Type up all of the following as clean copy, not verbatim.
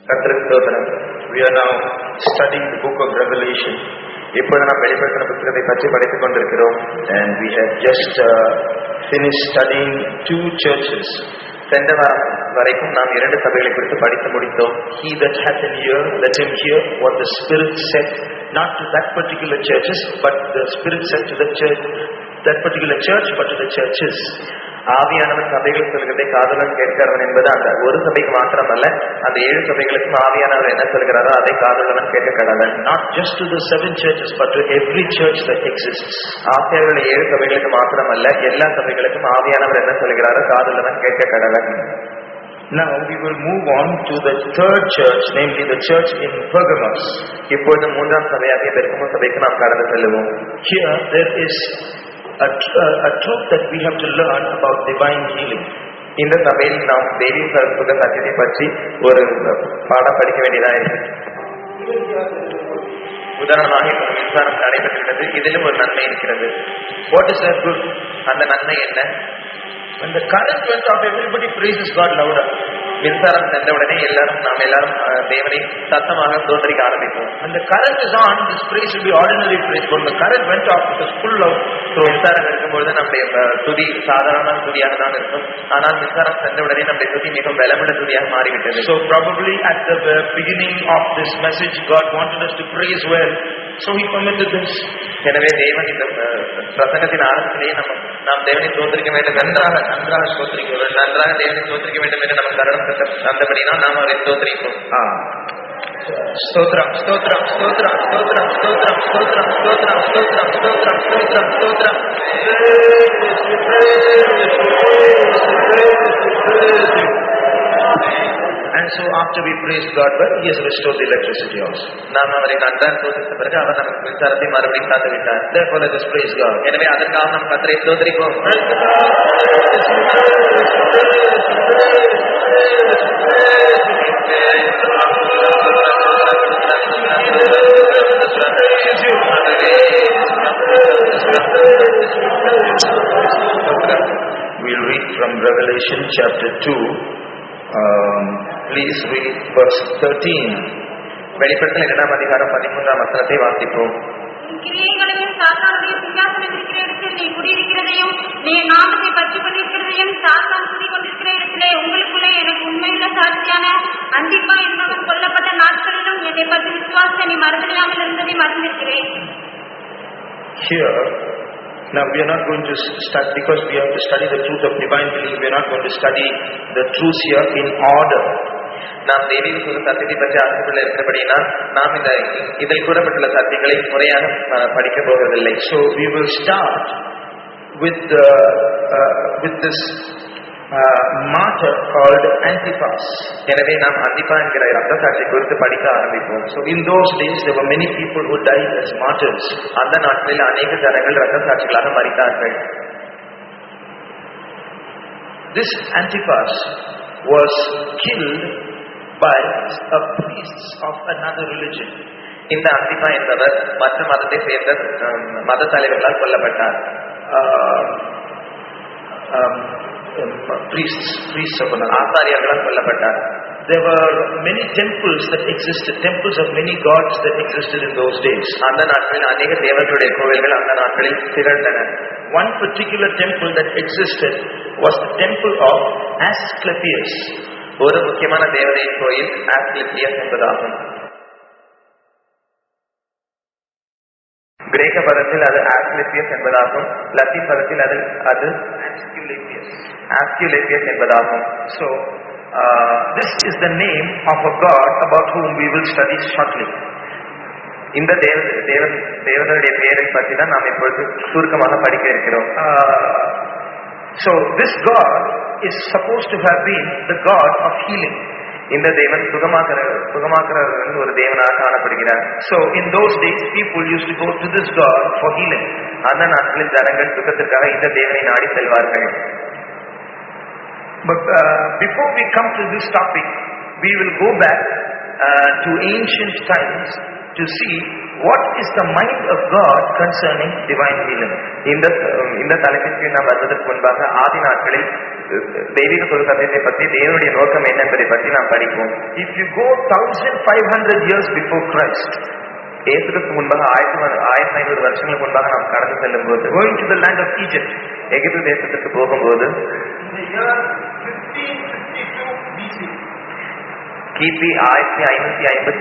கர்த்தருக்கு ஸ்தோத்திரம். We are now studying the book of Revelation. இப்பொழுது நாம் வெளிப்படுத்தின புத்தகத்தை பற்றி படித்துக் கொண்டிருக்கிறோம். And we have just finished studying 2 churches. சென்ற வாரம் வரைக்கும் நாம் 2 சபைகளை குறித்து படித்து முடித்தோம். He that hath an ear, let him hear what the Spirit said, not to that particular churches, but the Spirit said to the church, that particular church, but to the churches. ஆவியானவர் சபைகள் சொல்கிறதை காதுடன் கேட்கிறவன் என்பது அந்த ஒரு சபைக்கு மாத்திரமல்ல, அந்த 7 சபைகளுக்கும் ஆவியானவர் என்ன சொல்கிறாரோ அதை காதுடன் கேட்க கடவன். Not just to the 7 churches, but to every church that exists. ஆவியானவர் 7 சபைகளுக்கு மாத்திரமல்ல, எல்லா சபைகளுக்கும் ஆவியானவர் என்ன சொல்கிறாரோ காதுடன் கேட்க கடவன். Now we will move on to the 3rd church, namely the church in Pergamos. இப்பொழுது 3ஆம் சபையாகிய பெர்கமோ சபைக்கு நாம் கடந்து செல்லுவோம். Here there is a truth that we have to learn about divine healing. இந்த சபையில் நாம் தெய்வீக அற்புத சத்தியத்தை பற்றி ஒரு பாடம் படிக்க வேண்டியதாக இருக்கு. உதாரணமாக இப்போ மின்சாரம் நடைபெறுகிறது, இதிலும் ஒரு நன்மை இருக்கிறது. What is that good? அந்த நன்மை என்ன? When the current went off, everybody praises God louder. மின்சாரம் சென்ற உடனே நாம் எல்லாரும் தேவனை சத்தமாக ஸ்தோத்திரிக்க ஆரம்பிப்போம். When the current is on, this praise will be ordinary praise. When the current went off, it was full of. மின்சாரம் இருக்கும்போது நம்முடைய துதி சாதாரண துதியாக தான் இருக்கும். ஆனால் மின்சாரம் சென்ற உடனே நம்முடைய துதி மிகவும் பலமுள்ள துதியாக மாறிவிட்டது. So probably at the beginning of this message, God wanted us to praise well, so He permitted this. எனவே தேவன் இந்த பிரசங்கத்தின் ஆரம்பத்திலேயே நாம் தேவனை ஸ்தோத்திரிக்க வேண்டும், நன்றாக ஸ்தோத்திரிக்க வேண்டும், நன்றாக தேவனை ஸ்தோத்திரிக்க வேண்டும் என்று நமக்கு தருணம் தந்தபடினால் நாம் அவரை ஸ்தோத்திரிப்போம். ஸ்தோத்திரம் ஸ்தோத்திரம் ஸ்தோத்திரம் ஸ்தோத்திரம் ஸ்தோத்திரம் ஸ்தோத்திரம் ஸ்தோத்திரம் ஸ்தோத்திரம் ஸ்தோத்திரம் ஸ்தோத்திரம் ஸ்தோத்திரம். And so after we praise God, well, He has restored the electricity also. நாம் அவரை நன்றாக ஸ்தோத்திரித்த பிறகு அவர் நமக்கு மின்சாரத்தை மறுபடியும் தந்து விட்டார். Therefore let us praise God. எனவே அதற்காக நாம் கர்த்தரை ஸ்தோத்திரிப்போம். We'll read from Revelation chapter 2. Please read verse 13. வெளிப்படுத்தல் 2ஆம் அதிகாரம் 13ஆம் வசனத்தை வாசிப்போம். கிரியைகளையும் சாத்தானுடைய சிங்காசனம் இருக்கிற இடத்தில் நீ குடியிருக்கிறதையும் நீ நாமத்தை பற்றி கொண்டிருக்கிறதையும் சாத்தான் குடி கொண்டிருக்கிற இடத்திலே உங்களுக்குள்ளே எனக்கு உண்மையுள்ள சாட்சியான அந்திப்பா என்பவன் கொல்லப்பட்ட நாட்களிலும் என்னை பற்றி விசுவாசத்தை நீ மறந்துவிடாமல் இருந்ததை மறந்திருக்கிறேன். Here, now we are not going to study, because we have to study the truth of divine healing. We are not going to study the truths here in order. நாம் தெய்வீக சத்தியத்தை பற்றி ஆசைப்பட இருக்கிறபடினா நாம் இதில் கூறப்பட்டுள்ள சத்தியங்களை முறையாக படிக்க போவதில்லை. So we will start with this martyr called Antipas. எனவே நாம் அந்திப்பா என்கிற இரத்த சாட்சி குறித்து படிக்க ஆரம்பிப்போம். So in those days there were many people who died as martyrs. அந்த நாட்களில் அநேக ஜனங்கள் இரத்த சாட்சிகளாக மரித்தார்கள். This Antipas was killed by a priest of another religion. இந்த அந்திப்பா என்பவர் மற்ற மதத்தை சேர்ந்த மத தலைவர்களால் கொல்லப்பட்டார். priests of another ஆசாரியர்களால் கொல்லப்பட்டார். There were many temples that existed, temples of many gods that existed in those days. அந்த நாட்களில் அநேக தேவர்களுடைய கோவில்கள் அந்த நாட்களில் திகழ்ந்தன. One particular temple that existed was the temple of Asclepius. ஒரு முக்கியமான தேவதையின் கோயில் ஆஸ்கிலிப்பியஸ் என்பதாகும். கிரேக்க பதத்தில் அது ஆஸ்கிலிப்பியஸ் என்பதாகும். லத்தீன் பதத்தில் அது ஆஸ்கிலேப்பியஸ் என்பதாகும். So this is the name of a god about whom we will study shortly. இந்த தேவனுடைய பெயரை பற்றி தான் நாம் இப்பொழுது சுருக்கமாக படிக்க இருக்கிறோம். So this god is supposed to have been the god of healing. இந்த தேவன் சுகமாக்குறவர் ஒரு தேவனாக காணப்படுகிறார். So in those days people used to go to this god for healing. அந்த நாட்களில் ஜனங்கள் சுகத்திற்காக இந்த தேவனை நாடி செல்வார்கள். But before we come to this topic, we will go back to ancient times to see what is the mind of God concerning divine healing. இந்த தலைப்பிற்கு நாம் வருவதற்கு முன்பாக ஆதி நாட்களில் தெய்வீக தொழுகத்தை பற்றி தேவனுடைய நோக்கம் என்ன என்பதை பற்றி நாம் படிப்போம். If you go 1500 years before Christ, இயேசுவுக்கு முன்பாக 1500 வருஷங்களுக்கு முன்பாக நாம் கடந்து செல்லும் போது, going to the land of Egypt, எகிப்து தேசத்துக்கு போகும்போது, in the year 1552 BC, கிபி 1550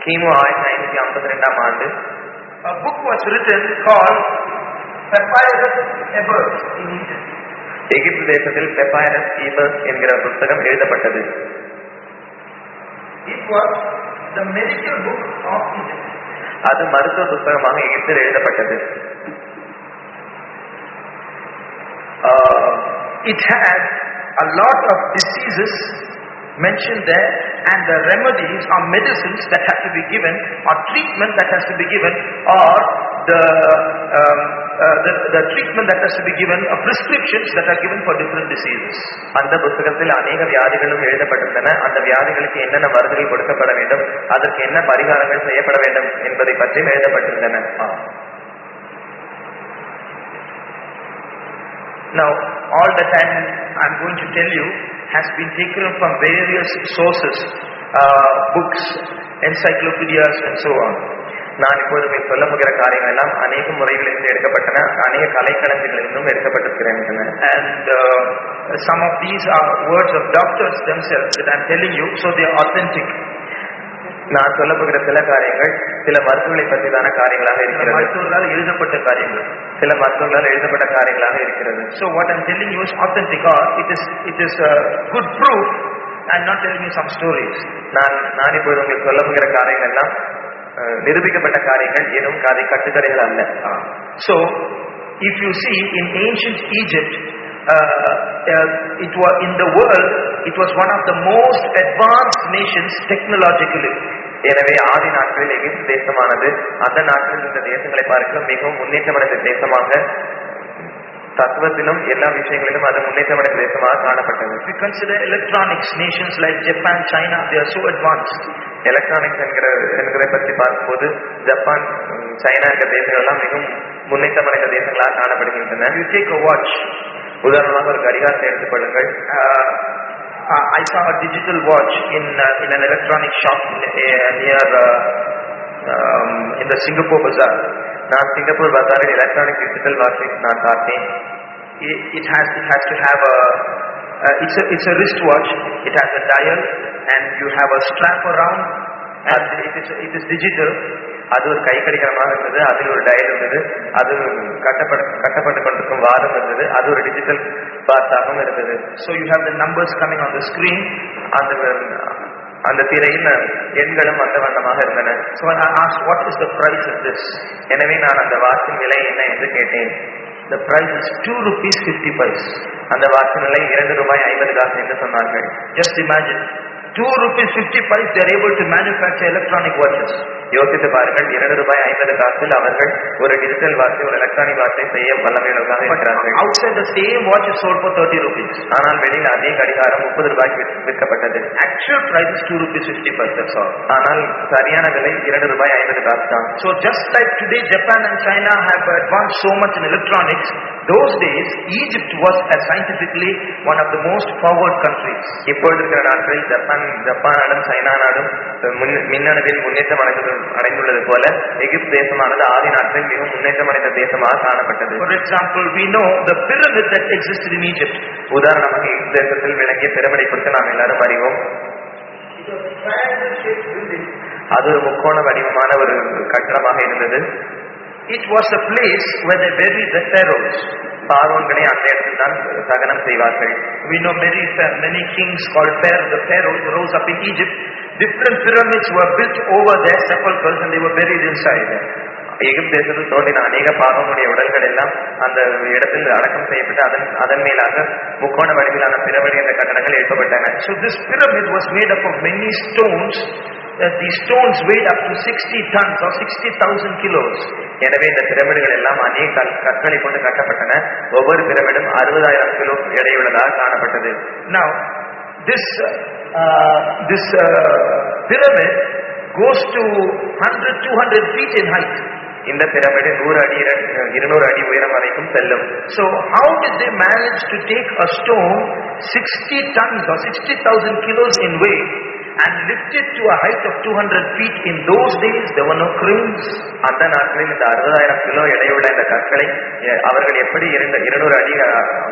கிமு 1552ஆம் ஆண்டு, a book was written called Papyrus Ebers in Egypt. எகிப்து தேசத்தில் Papyrus Ebers என்கிற புத்தகம் எழுதப்பட்டது. It was the medical book of Egypt. அது மருத்துவ புத்தகமாக எகிப்தில் எழுதப்பட்டது. It had a lot of diseases mentioned there, and the remedies or medicines that have to be given, or treatment that has to be given, or the treatment that has to be given, or prescriptions that are given for different diseases. அந்த புத்தகத்தில் अनेक வியாதிகளும் எழுதப்பட்டிருந்தன. அந்த வியாதிகளுக்கு என்னென்ன மருந்துகள் கொடுக்கப்பட வேண்டும், அதற்கு என்ன பரிகாரங்கள் செய்யப்பட வேண்டும் என்பதை பற்றி எழுதப்பட்டிருந்தன. Now all that I am going to tell you has been taken from various sources, books, encyclopedias and so on. நான் இப்போது உங்களுக்கு சொல்ல போகிற காரியங்கள் எல்லாம் अनेक முறைகளிலிருந்து எடுக்கப்பட்டன, अनेक கலைக்களஞ்சியங்களிலிருந்தும் எடுக்கப்பட்டிருக்கின்றன. And some of these are words of doctors themselves that I am telling you, so they are authentic. நான் சொல்ல போகிற சில காரியங்கள் சில மருத்துவர்களை பற்றியான காரியங்களாக இருக்கிறது. மருத்துவர்களால் எழுதப்பட்ட காரியங்கள், சில மருத்துவர்களால் எழுதப்பட்ட காரியங்களாக இருக்கிறது. So what I am telling you is authentic, or it is a good proof. I am not telling you some stories. நான் இப்போது உங்களுக்கு சொல்ல போகிற காரியங்கள் எல்லாம் நிரூபிக்கப்பட்ட காரியங்கள், ஏதும் கட்டுக்கதைகள் அல்ல. So if you see in ancient Egypt, it was in the world, it was one of the most advanced nations technologically. எனவே ஆதி நாட்களில் எகிப்து தேசமானது அந்த நாட்களில் இந்த தேசங்களை பார்க்க மிகவும் முன்னேற்றமடைந்த தேசமாக, தத்துவத்திலும் எல்லா விஷயங்களிலும் அது முன்னேற்றமடைந்த தேசமாக காணப்பட்டது. If you consider electronics, nations like Japan, China, they are so advanced. Electronics என்கிறதை பற்றி பார்க்கும்போது ஜப்பான், சைனா என்கிற தேசங்கள் எல்லாம் மிகவும் முன்னேற்றமடைந்த தேசங்களாக காணப்படுகின்றன. You take a watch, உதாரணமாக ஒரு கடிகாரத்தை எடுத்துக்கொள்ளுங்கள். I saw a digital watch in an electronic shop near in the Singapore bazaar. நான் சிங்கப்பூர் பஜாரில் எலக்ட்ரானிக் டிஜிட்டல் வாட்ச் நான் பார்த்தேன். It has to have it's a wrist watch. It has a dial and you have a strap around, and it is digital. அது ஒரு கை கடிகாரமாக இருந்தது, அதில் ஒரு dial இருந்தது, அது கட்டப்பட்டு கொண்டிருக்கும் வாரம் இருந்தது, அது ஒரு டிஜிட்டல் வாட்சாகவும் இருந்தது. So you have the numbers coming on the screen, அந்த திரையில் எண்களும் அந்த வண்ணமாக இருந்தன. So I asked, what is the price of this? எனவே நான் அந்த வாட்சின் விலை என்ன என்று கேட்டேன். The price is 2 rupees 50 paise. அந்த வாட்சின் விலை 2 ரூபாய் 50 காசு என்று சொன்னார்கள். Just imagine, 2 rupees 50 paise they are able to manufacture electronic watches. யோசித்து பாருங்கள், 2 ரூபாய் 50 காசில் அவர்கள் ஒரு டிஜிட்டல் வாட்சை, ஒரு எலக்ட்ரானிக் வாட்சை செய்ய வல்லமையுள்ளவர்களாக இருக்கிறார்கள். Outside the same watch is sold for 30 rupees. ஆனால் வெளியில் அதே கடிகாரம் 30 ரூபாய்க்கு விற்கப்பட்டது. Actual price is 2 rupees 50 paise, that's all. ஆனால் சரியான விலை 2 ரூபாய் 50 காசு தான். So just like today Japan and China have advanced so much in electronics, those days Egypt was scientifically one of the most forward countries. இப்பொழுது இருக்கிற நாட்களில் Japan நாடும் சைனா நாடும் மின்னணுவில் முன்னேற்றம் அடைந்துள்ளது போல எகிப்து தேசமானது ஆதி நாட்களில் மிகவும் முன்னேற்றம் அடைந்த தேசமாக காணப்பட்டது. For example, we know the pyramid that existed in Egypt. உதாரணமாக எகிப்து தேசத்தில் விளங்கிய பிரமிடை குறித்து நாம் எல்லாரும் அறிவோம். அது ஒரு முக்கோண வடிவமான ஒரு கட்டடமாக இருந்தது. It was a place where they buried the pharaohs. பார்வோன்களை அந்த இடத்தில் தான் தகனம் செய்வார்கள். We know many kings called the pharaohs rose up in Egypt. Different pyramids were built over their sepulchres and they were buried inside. எகிப்து தேசத்தில் தோன்றின அநேக பார்வோனுடைய உடல்கள் எல்லாம் அந்த இடத்தில் அடக்கம் செய்யப்பட்டு அதன் மேலாக முக்கோண வடிவிலான பிரமிட் என்ற கட்டடங்கள் எழுப்பப்பட்டன. So this pyramid was made up of many stones. These stones weighed up to 60 tons or 60,000 kilos. எனவே இந்த பிரமிடுகள் எல்லாம் அநேக கற்களை கொண்டு கட்டப்பட்டன. ஒவ்வொரு பிரமிடும் 60,000 கிலோ எடையுள்ளதாக காணப்பட்டது. Now this pyramid goes to 100-200 feet in height. இந்த பிரமிடு 100 அடி 200 அடி உயரம் வரைக்கும் செல்லும். So how did they manage to take a stone 60 tons or 60,000 kilos in weight and lift it to a height of 200 feet? In those days there were no cranes. அந்த நாட்களில் இந்த 60,000 kilo எடையுள்ள இந்த கற்களை அவர்கள் எப்படி 200 அடி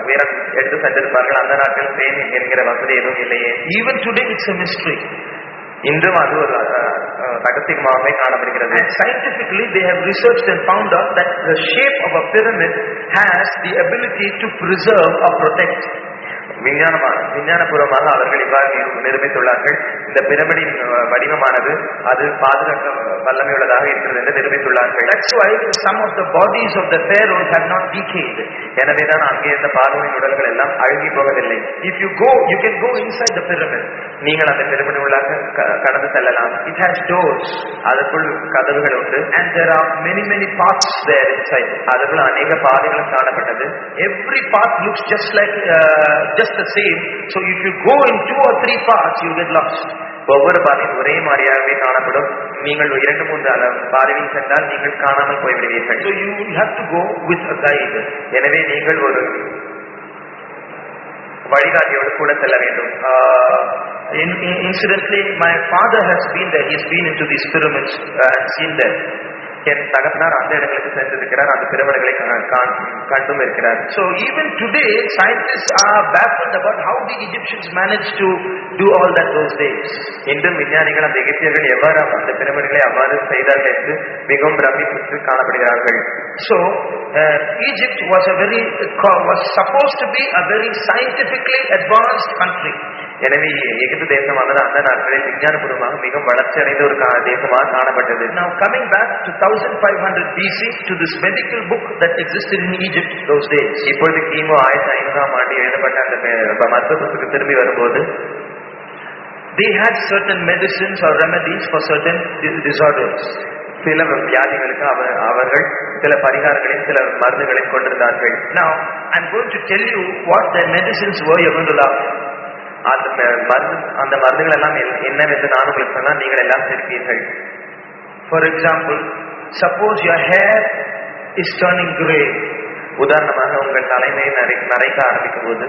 உயரம் எடுத்து சென்றிருப்பார்கள்? அந்த நாட்களில் crane என்கிற வசதி எதுவும் இல்லையே. Even today it's a mystery. இன்றும் அது ஒரு ரகசியமாகவே காணப்படுகிறது. And scientifically they have researched and found out that the shape of a pyramid has the ability to preserve or protect. விஞ்ஞானபூர்வமாக அவர்கள் இவ்வாறு நிரூபித்துள்ளார்கள். இந்த பிரமிடின் வடிவமானது அது பாதுகாக்க வல்லமை உள்ளதாக இருக்கிறது என்று நிரூபித்துள்ளார்கள். That's why some of the bodies of the pharaohs have not decayed. எனவேதான் அங்கே இருந்த பார்வோனின் உடல்கள் எல்லாம் அழுகி போகவில்லை. If you go, you can go inside the pyramid. நீங்கள் அந்த பிரமிட் உள்ளாக கடந்து செல்லலாம். It has doors. அதற்குள் கதவுகள் உண்டு. And there are many paths there inside. அதற்குள் அநேக பாதைகளும் காணப்பட்டது. Every path looks just like just the same. So if you go in 2 or 3 paths you get lost. ஒவ்வொரு பாதையும் ஒரே மாதிரியாகவே காணப்படும். நீங்கள் 2-3 பாதையில் சென்றால் நீங்கள் காணாமல் போய்விடுவீர்கள். So you have to go with a guide. எனவே நீங்கள் ஒரு வழிகாட்டியோடு கூட செல்ல வேண்டும். Incidentally my father has been there. He's been into these pyramids and seen them. என் தகப்பனார் அந்த இடங்களுக்கு சென்றிருக்கிறார். அந்த பிரமிடுகளை கண்டும் இருக்கிறார். So even today scientists are baffled about how the Egyptians managed to do all that those days. இன்றும் விஞ்ஞானிகள் அந்த எகிப்தியர்கள் எவ்வாறு அந்த பிரமிடுகளை அவ்வாறு செய்தார்கள் என்று மிகவும் பிரமித்து காணப்படுகிறார்கள். So Egypt was supposed to be a very scientifically advanced country. எனவே எகிப்து தேசமானது அந்த நாட்களில் விஞ்ஞானபூர்வமாக மிகவும் வளர்ச்சி அடைந்த ஒரு தேசமாக காணப்பட்டது. Now coming back to 1500 BC to this medical book that existed in Egypt those days. இப்பொழுது கிமு 1500ஆம் ஆண்டு எழுதப்பட்ட அந்த மருத்துவ புத்தகத்துக்கு திரும்பி வரும்போது they had certain medicines or remedies for certain disorders. சில வியாதிகளுக்கு அவர்கள் சில பரிகாரங்களையும் சில மருந்துகளையும் கொண்டிருந்தார்கள். Now I'm going to tell you what their medicines were. You're going to laugh. அந்த மருந்துகள் எல்லாம் என்னவென்று நான் உங்களுக்கு சொன்னால் நீங்கள் எல்லாம் சிரிப்பீர்கள். For example, suppose your hair is turning grey. உதாரணமாக உங்கள் தலைமையை நரைக்க ஆரம்பிக்கும் போது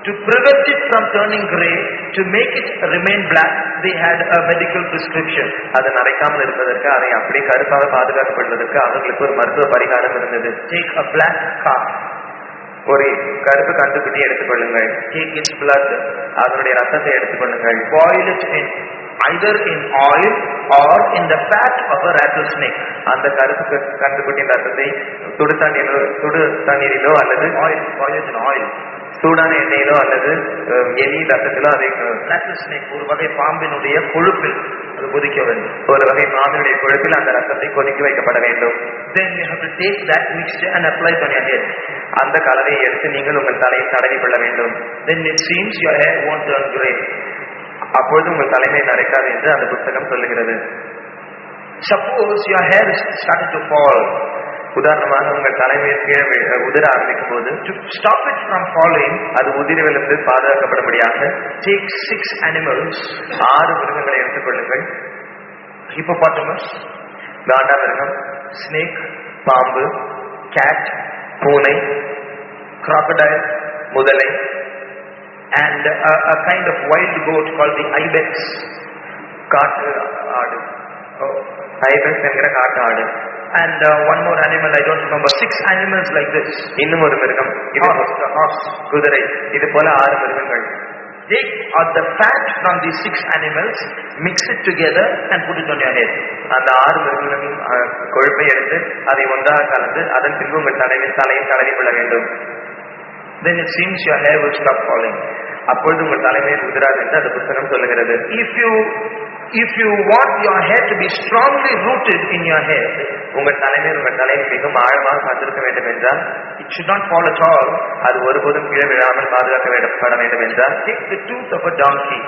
to prevent it from turning grey, to make it remain black, they had a medical prescription. அது நரைக்காமல் இருப்பதற்கு, அதை அப்படியே கருப்பாக பாதுகாக்கப்படுவதற்கு அவர்களுக்கு ஒரு மருத்துவ பரிகாரம் இருந்தது. Take a black calf. ஒரு கருப்பு கண்டுபிடி எடுத்துக்கொள்ளுங்கள். Take its blood. அதனுடைய ரத்தத்தை எடுத்துக்கொள்ளுங்கள். Boil it in either in oil or in the fat of a rattlesnake. அந்த கருப்பு கண்டுபிடியின் ரத்தத்தை சுடு தண்ணீரிலோ அல்லது boil it in oil. சூடான எண்ணெயிலோ அல்லது எலி ரத்தத்திலோ அதை rattlesnake ஒரு வகை பாம்பினுடைய கொழுப்பில் அது கொதிக்க வேண்டும். ஒரு வகை பாம்பினுடைய கொழுப்பில் அந்த ரத்தத்தை கொதிக்க வைக்கப்பட வேண்டும். Then you have to take that mixture and apply it on your head. அந்த கலவையை எடுத்து நீங்கள் உங்கள் தலையை தடவி கொள்ள வேண்டும். Then it seems your hair won't turn grey. அப்பொழுது உங்கள் தலைமை நரைக்காது என்று அந்த புத்தகம் சொல்லுகிறது. Suppose your hair is started to fall. உதாரணமாக உங்கள் தலைமையில் கீழே உதிர ஆரம்பிக்கும் போது to stop it from falling, அது உதிரவிலிருந்து பாதுகாக்கப்படும்படியாக take 6 animals, 6 மிருகங்களை எடுத்துக்கொள்ளுங்கள். hippopotamus, காண்டாமிருகம், snake, பாம்பு, cat, பூனை, crocodile, முதலை, and a kind of wild goat called the ibex, காட்டு ஆடு, ibex என்கிற காட்டு ஆடு. And one more animal, I don't remember. 6 animals like this. இன்னும் ஒரு மிருகம், horse, குதிரை, இது போல 6 மிருகங்கள். Take the fat from these 6 animals, mix it together and put it on your head. அந்த 6 மிருகங்களின் கொழுப்பை எடுத்து அதை ஒன்றாக கலந்து அதன் பின்பு உங்கள் தலையை தடவி கொள்ள வேண்டும். Then it seems your hair will stop falling. அப்பொழுது உங்கள் தலைமையில் உதிராது என்று அந்த புத்தகம் சொல்லுகிறது. If you want your hair to be strongly rooted in your head, உங்கள் தலையில் மிகவும் ஆழமாக பதிருக்க வேண்டும் என்றால், it should not fall at all. அது ஒருபோதும் கீழே விழாமல் பாதுகாக்கப்பட வேண்டும் என்றால், take the tooth of a donkey.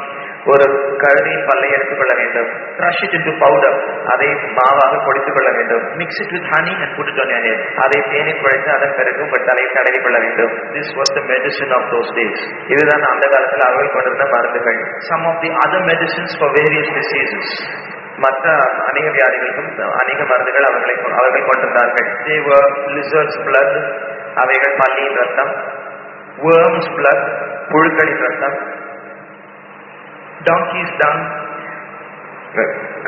ஒரு கழுதையின் பல்லை எடுத்துக்கொள்ள வேண்டும். Crush it into powder. அதை மாவாக பொடித்துக் கொள்ள வேண்டும். Mix it with honey and put it on your head. அதை தேனில் குழைத்து அதன் பிறகு உங்கள் தலையை தடவி கொள்ள வேண்டும். This was the medicine of those days. இதுதான் அந்த காலத்தில் அவர்கள் கொண்டிருந்த மருந்துகள். Some of the other medicines for various diseases. மற்ற அநேக வியாதிகளுக்கும் அநேக மருந்துகள் அவர்கள் கொண்டிருந்தார்கள். They were lizard's blood, அவைகள் பல்லியின் ரத்தம், worms blood, புழுக்களின் ரத்தம், donkey's dung,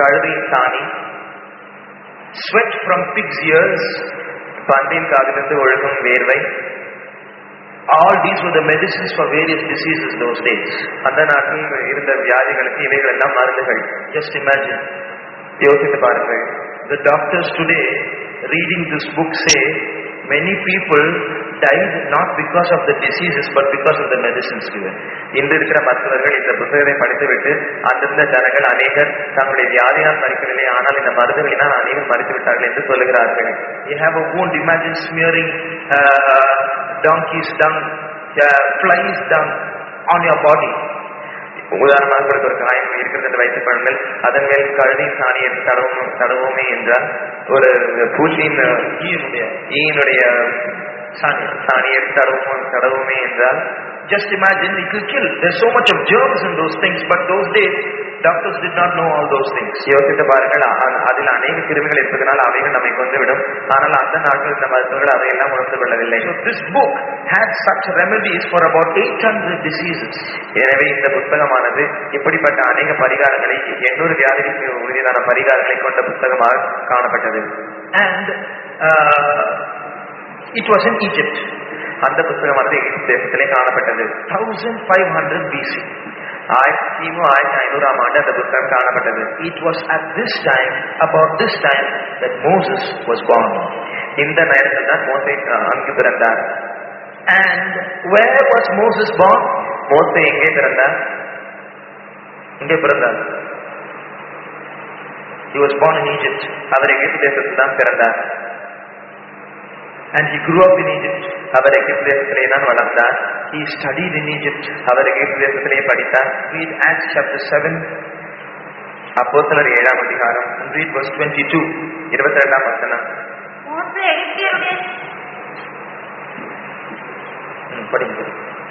கழுதையின் சாணி, sweat from pig's ears, பன்றியின் காதிலிருந்து ஒழுகும் வேர்வை. All these were the medicines for various diseases those days. அந்த நாட்டில் இருந்த வியாதிகளுக்கு இவைகள் எல்லாம் மருந்துகள். Just imagine, யோசித்து பாருங்கள். The doctors today reading this book say many people died not because of the diseases but because of the medicines given. இன்று இருக்கிற மருத்துவர்கள் இந்த புத்தகத்தை படித்துவிட்டு அந்தந்த ஜனங்கள் அநேகர் தங்களுடைய வியாதியால் மறிக்கவில்லை, ஆனால் இந்த மருந்துகளினால் அநேகர் மறித்து விட்டார்கள் என்று சொல்லுகிறார்கள். You have a wound, imagine smearing donkey's dung, flies dung on your body. உதாரணமாக உங்களுக்கு ஒரு காயம் இருக்கிறது என்று வைத்துக் கொள்ளுங்கள், அதன் மேல் கழுதை சாணியை தடவுமே என்றால், ஒரு பூச்சியின் ஈயினுடைய சாணியை தடவுமே என்றால், just imagine, it will kill. There's so much of germs in those things, but those days doctors did not know all those things. யோசித்து பாருங்கள், அதில் அநேக கிருமிகள் இருப்பதனால் அவைகள் நம்மை கொண்டுவிடும், ஆனால் அந்த நாட்கள் இந்த மருத்துவர்கள் அதையெல்லாம் உணர்ந்து கொள்ளவில்லை. So this book had such remedies for about 800 diseases. எனவே இந்த புத்தகமானது இப்படிப்பட்ட அநேக பரிகாரங்களை, 800 வியாதிகளுக்கு உறுதியான பரிகாரங்களை கொண்ட புத்தகமாக காணப்பட்டது. And it was in Egypt. அந்த புத்தகமானது எகிப்து தேசத்திலே காணப்பட்டது. 1500 BC, 1500 ஆண்டு அந்த புத்தகம் காணப்பட்டது. It was at this time, about this time, that Moses was born. இந்த நேரத்தில் தான் மோசே அங்கு பிறந்தார். And where was Moses born? மோசே எங்கே பிறந்தார்? இங்கே பிறந்தார். He was born in Egypt. அவர் எகிப்து தேசத்தில் தான் பிறந்தார். And he grew up in Egypt. அவர் எகிப்து தேசத்திலே தான் வளர்ந்தார். He studied in Egypt. அவர் எகிப்து தேசத்திலே படித்தார். Read Acts chapter 7, அப்போஸ்தலர் 7ஆம் அதிகாரம், and read verse 22, 22ஆம் வசனம்.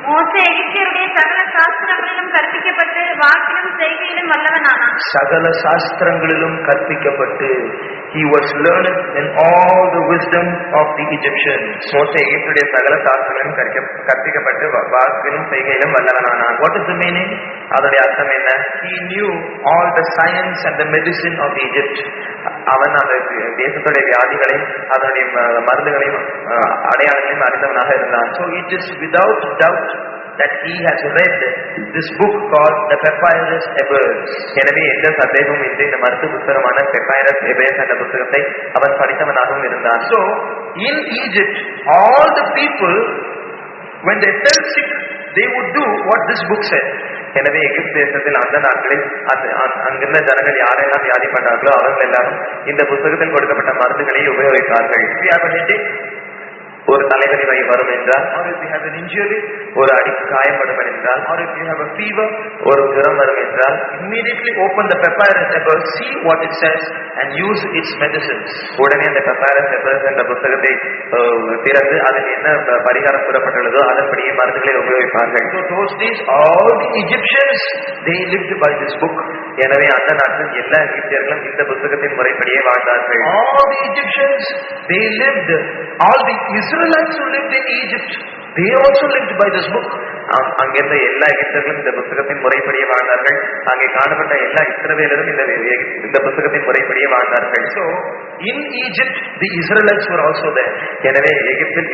மோசே எகிப்தியருடைய சகல சாஸ்திரங்களிலும் கற்பிக்கப்பட்டு வாக்கிலும் செய்கையிலும் வல்லவனானான். சகல சாஸ்திரங்களிலும் கற்பிக்கப்பட்டு, he was learned in all the wisdom of the Egyptians. மோசே எகிப்துடைய சகல சாஸ்திரங்களிலும் கற்பிக்கப்பட்டு வாக்கிலும் செய்கையிலும் வல்லவனானான். What is the meaning? அதோடைய அர்த்தம் என்ன? He knew all the science and the medicine of Egypt. அவன் அந்த தேசத்துடைய வியாதிகளையும் அதனுடைய மருந்துகளையும் அடையாளங்களையும் அறிந்தவனாக இருந்தான். So it is without doubt that he has read this book called the Papyrus Ebers. எனவே எந்த சந்தேகமும் இல்லை, இந்த மருத்துவ புத்தகமான Papyrus Ebers என்ற புத்தகத்தை அவன் படித்தவனாகவும் இருந்தான். So in Egypt, all the people, when they fell sick, they would do what this book said. எனவே எகிப்து தேசத்தில் அந்த நாட்களில் அங்கிருந்த ஜனங்கள் யாரெல்லாம் வியாதிப்பட்டார்களோ அவர்கள் எல்லாரும் இந்த புத்தகத்தில் கொடுக்கப்பட்ட மருந்துகளை உபயோகித்தார்கள். ஒரு தலைவலி வரும் என்றால், or if you have an injury, ஒரு அடிக்கு காயப்படும் என்றால், or if you have a fever, ஒரு ஜுரம் வரும் என்றால், immediately open the Papyrus Ebers, see what it says and use its medicines. உடனே அந்த Papyrus Ebers என்ற புத்தகத்தை திறந்து அதில் என்ன பரிகாரம் கூறப்பட்டுள்ளதோ அதன்படியே மருந்துகளை உபயோகிப்பார்கள். So those days all the Egyptians, they lived by this book. எனவே அந்த நாட்டில் எல்லா எகிப்தியர்களும் இந்த புத்தகத்தின் முறைப்படியே வாழ்ந்தார்கள். All the Egyptians, they lived, all the Israelites who lived in Egypt, they also lived by this book. அங்கிருந்த எல்லா எகிப்தியர்களும் இந்த புத்தகத்தின் முறைப்படியே வாழ்ந்தார்கள். அங்கே காணப்பட்ட எல்லா இஸ்ரவேலரும் இந்த புத்தகத்தின் முறைப்படியே வாழ்ந்தார்கள். So in Egypt the Israelites were also there. எனவே எகிப்தில்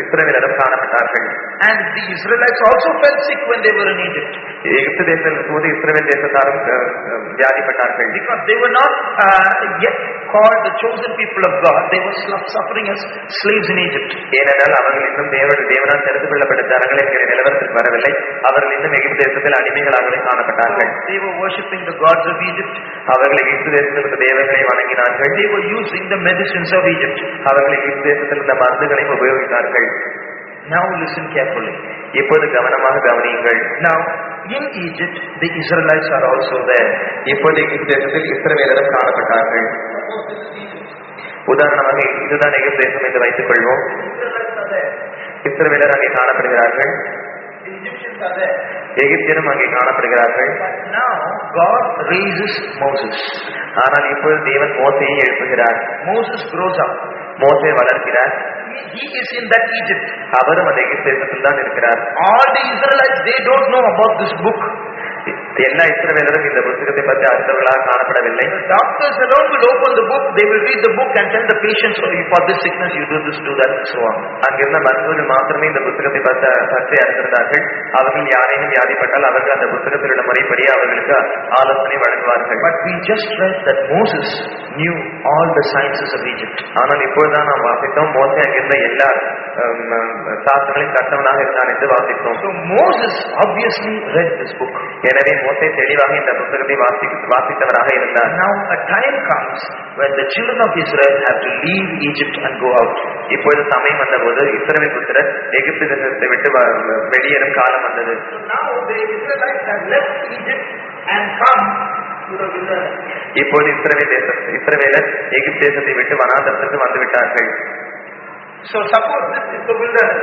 இஸ்ரவேலரும் காணப்பட்டார்கள். And the Israelites also fell sick when they were in Egypt. எகிப்து தேசத்தில் போது இஸ்ரவேல் தேசத்தாரும் வியாதிப்பட்டார்கள். Because they were not yet called the chosen people of God. They were suffering as slaves in Egypt. ஏனென்றால் அவர்கள் இன்னும் தேவனால் தெரிந்து கொள்ளப்பட்ட ஜனங்கள் என்கிற நிலவரத்திற்கு வரவில்லை. அவர்கள் இன்னும் எகிப்து தேசத்தில் அடிமைகளாகவே காணப்பட்டார்கள். They were worshipping the gods of Egypt. அவர்கள் எகிப்து தேசத்தில் தேவர்களை வணங்கினார்கள். They were using the medicines of Egypt. அவர்கள் எகிப்து தேசத்தில் இந்த மருந்துகளை உபயோகித்தார்கள். Now listen carefully. இப்போது கவனமாக கவனியுங்கள். Now in Egypt the Israelites are also there. இப்போது எகிப்து தேசத்தில் இஸ்ரவேலரும் காணப்பட்டார்கள். உதாரணமாக இதுதான் எகிப்து தேசம் என்று வைத்துக் கொள்வோம். இஸ்ரவேலர் அங்கே காணப்படுகிறார்கள். The Egyptians are there. எகிப்தியரும் அங்கே காணப்படுகிறார்கள். But now God raises Moses. ஆனால் இப்பொழுது தேவன் மோசேயை எழுப்புகிறார். Moses grows up. மோசே வளர்க்கிறார். He is in that Egypt. அவரும் அந்த எகிப்து தேசத்தில் தான் இருக்கிறார். All the Israelites, they don't know about this book. எல்லா இஸ்ரவேலரும் இந்த புத்தகத்தை பற்றி அறிந்தவர்களாக காணப்படவில்லை. The doctors alone will open the book, they will read the book and tell the patients, oh, for this sickness you do this, do that, and so on. அங்கிருந்த மருத்துவர்கள் மாத்திரமே இந்த புத்தகத்தை பற்றி அறிந்திருந்தார்கள். அவர்கள் யாரேனும் வியாதிப்பட்டால் அவர்கள் அந்த புத்தகத்தில் உள்ள முறைப்படி அவர்களுக்கு ஆலோசனை வழங்குவார்கள். But we just read that Moses knew all the sciences of Egypt. ஆனால் இப்பொழுதுதான் நாம் வாசித்தோம் மோசே அங்கிருந்த எல்லா சாஸ்திரங்களையும் கற்றவனாக இருந்தான் என்று வாசித்தோம். So Moses obviously read this book. எனவே மோசே தெளிவாக இந்த புத்தகத்தை வாசித்தவராக இருந்தார். Now a time comes when the children of Israel have to leave Egypt and go out. இப்பொழுது சமயம் வந்தபோது இஸ்ரவேல் புத்திரர் எகிப்து தேசத்தை விட்டு வெளியேறும் காலம் வந்தது. So now the Israelites have left Egypt and come to the wilderness. இப்பொழுது இஸ்ரவேலர் எகிப்து தேசத்தை விட்டு வனாந்தரத்துக்கு வந்து விட்டார்கள். So suppose this is the wilderness.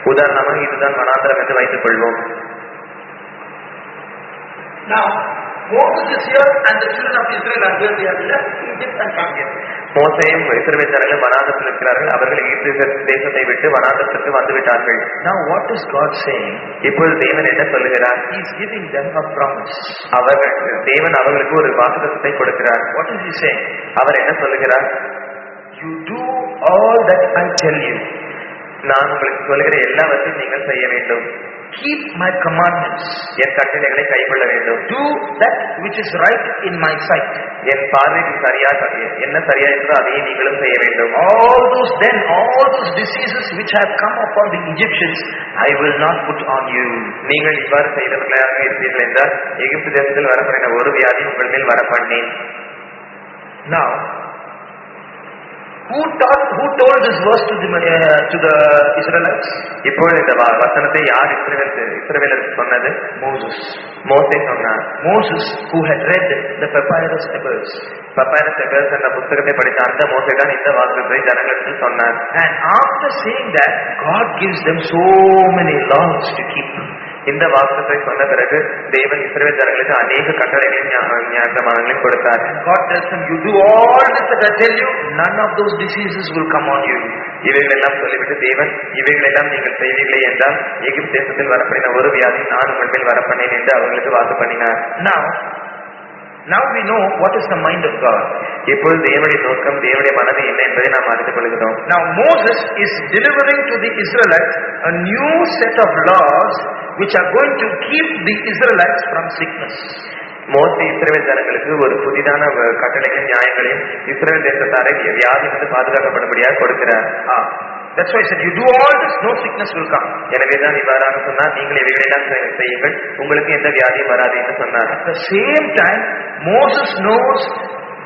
உதாரணமாக இதுதான் வனாந்தரம் என்று வைத்துக் கொள்வோம். Now Moses is here and the children of Israel are here. They have left Egypt and come here. மோசேயும் இஸ்ரவேல் ஜனங்கள் வனாந்தரத்தில் இருக்கிறார்கள். அவர்கள் எகிப்து தேசத்தை விட்டு வனாந்தரத்துக்கு வந்து விட்டார்கள். Now what is God saying? இப்பொழுது தேவன் என்ன சொல்லுகிறார்? He is giving them a promise. தேவன் அவர்களுக்கு ஒரு வாக்குத்தத்தத்தை கொடுக்கிறார். What is he saying? அவர் என்ன சொல்லுகிறார்? You do all that I tell you. நான் உங்களுக்கு சொல்லுகிற எல்லாவற்றையும் நீங்கள் செய்ய வேண்டும். Keep my commandments. என் கட்டளைகளை கைக்கொள்ள வேண்டும். Do that which is right in my sight. என் பார்வைக்கு என்ன சரியா இருக்கோ அதையே நீங்களும் செய்ய வேண்டும். All those diseases which have come upon the Egyptians, I will not put on you. நீங்கள் இவ்வாறு செய்தவர்களாக இருப்பீர்கள் என்றால் எகிப்து தேசத்தில் வரப்படின ஒரு வியாதி உங்கள் மேல் வரப்பண்ணேன். Now who told this verse to the Israelites? இப்பொழுது இந்த வசனத்தை யார் இஸ்ரவேலருக்கு சொன்னது? மோசே சொன்னார். Moses who had read the papyrus tablets. papyrus tablets என்ற புத்தகத்தை படித்த அந்த மோசே தான் இந்த வாக்குகளை ஜனங்களுக்கு சொன்னார். And after saying that, God gives them so many laws to keep. இந்த வாக்குகளை சொன்ன பிறகு தேவன் இஸ்ரவேல் ஜனங்களுக்கு அநேக கட்டளைகளையும் நியாயப்பிரமாணங்களையும் கொடுத்தார். God tells them, you do all this that I tell you, none of those diseases will come on you. இவைகள் எல்லாம் சொல்லிவிட்டு தேவன் இவைகள் எல்லாம் நீங்கள் செய்வீர்களே என்றால் எகிப்து தேசத்தில் வரப்படின ஒரு வியாதி நான் உங்கள் மேல் வரப்பண்ணேன் என்று அவர்களுக்கு வாக்கு பண்ணினார். Now we know what is the mind of God. இப்பொழுது தேவனுடைய நோக்கம் தேவனுடைய மனது என்ன என்பதை நாம் அறிந்து கொள்கிறோம். Now Moses is delivering to the Israelites a new set of laws which are going to keep the Israelites from sickness. மோசே இஸ்ரவேல் ஜனங்களுக்கு ஒரு புதிதான கட்டளைகளையும் நியாயங்களையும் இஸ்ரவேல் தேசத்தாரை வியாதியிலிருந்து பாதுகாக்கப்படும்படியாக கொடுக்கிறார். That's why I said, you do all this, no sickness will come. எனவேதான் இவ்வாறாக சொன்னார், நீங்கள் இவைகளெல்லாம் செய்யுங்கள், உங்களுக்கு எந்த வியாதியும் வராது என்று சொன்னார். At the same time, Moses knows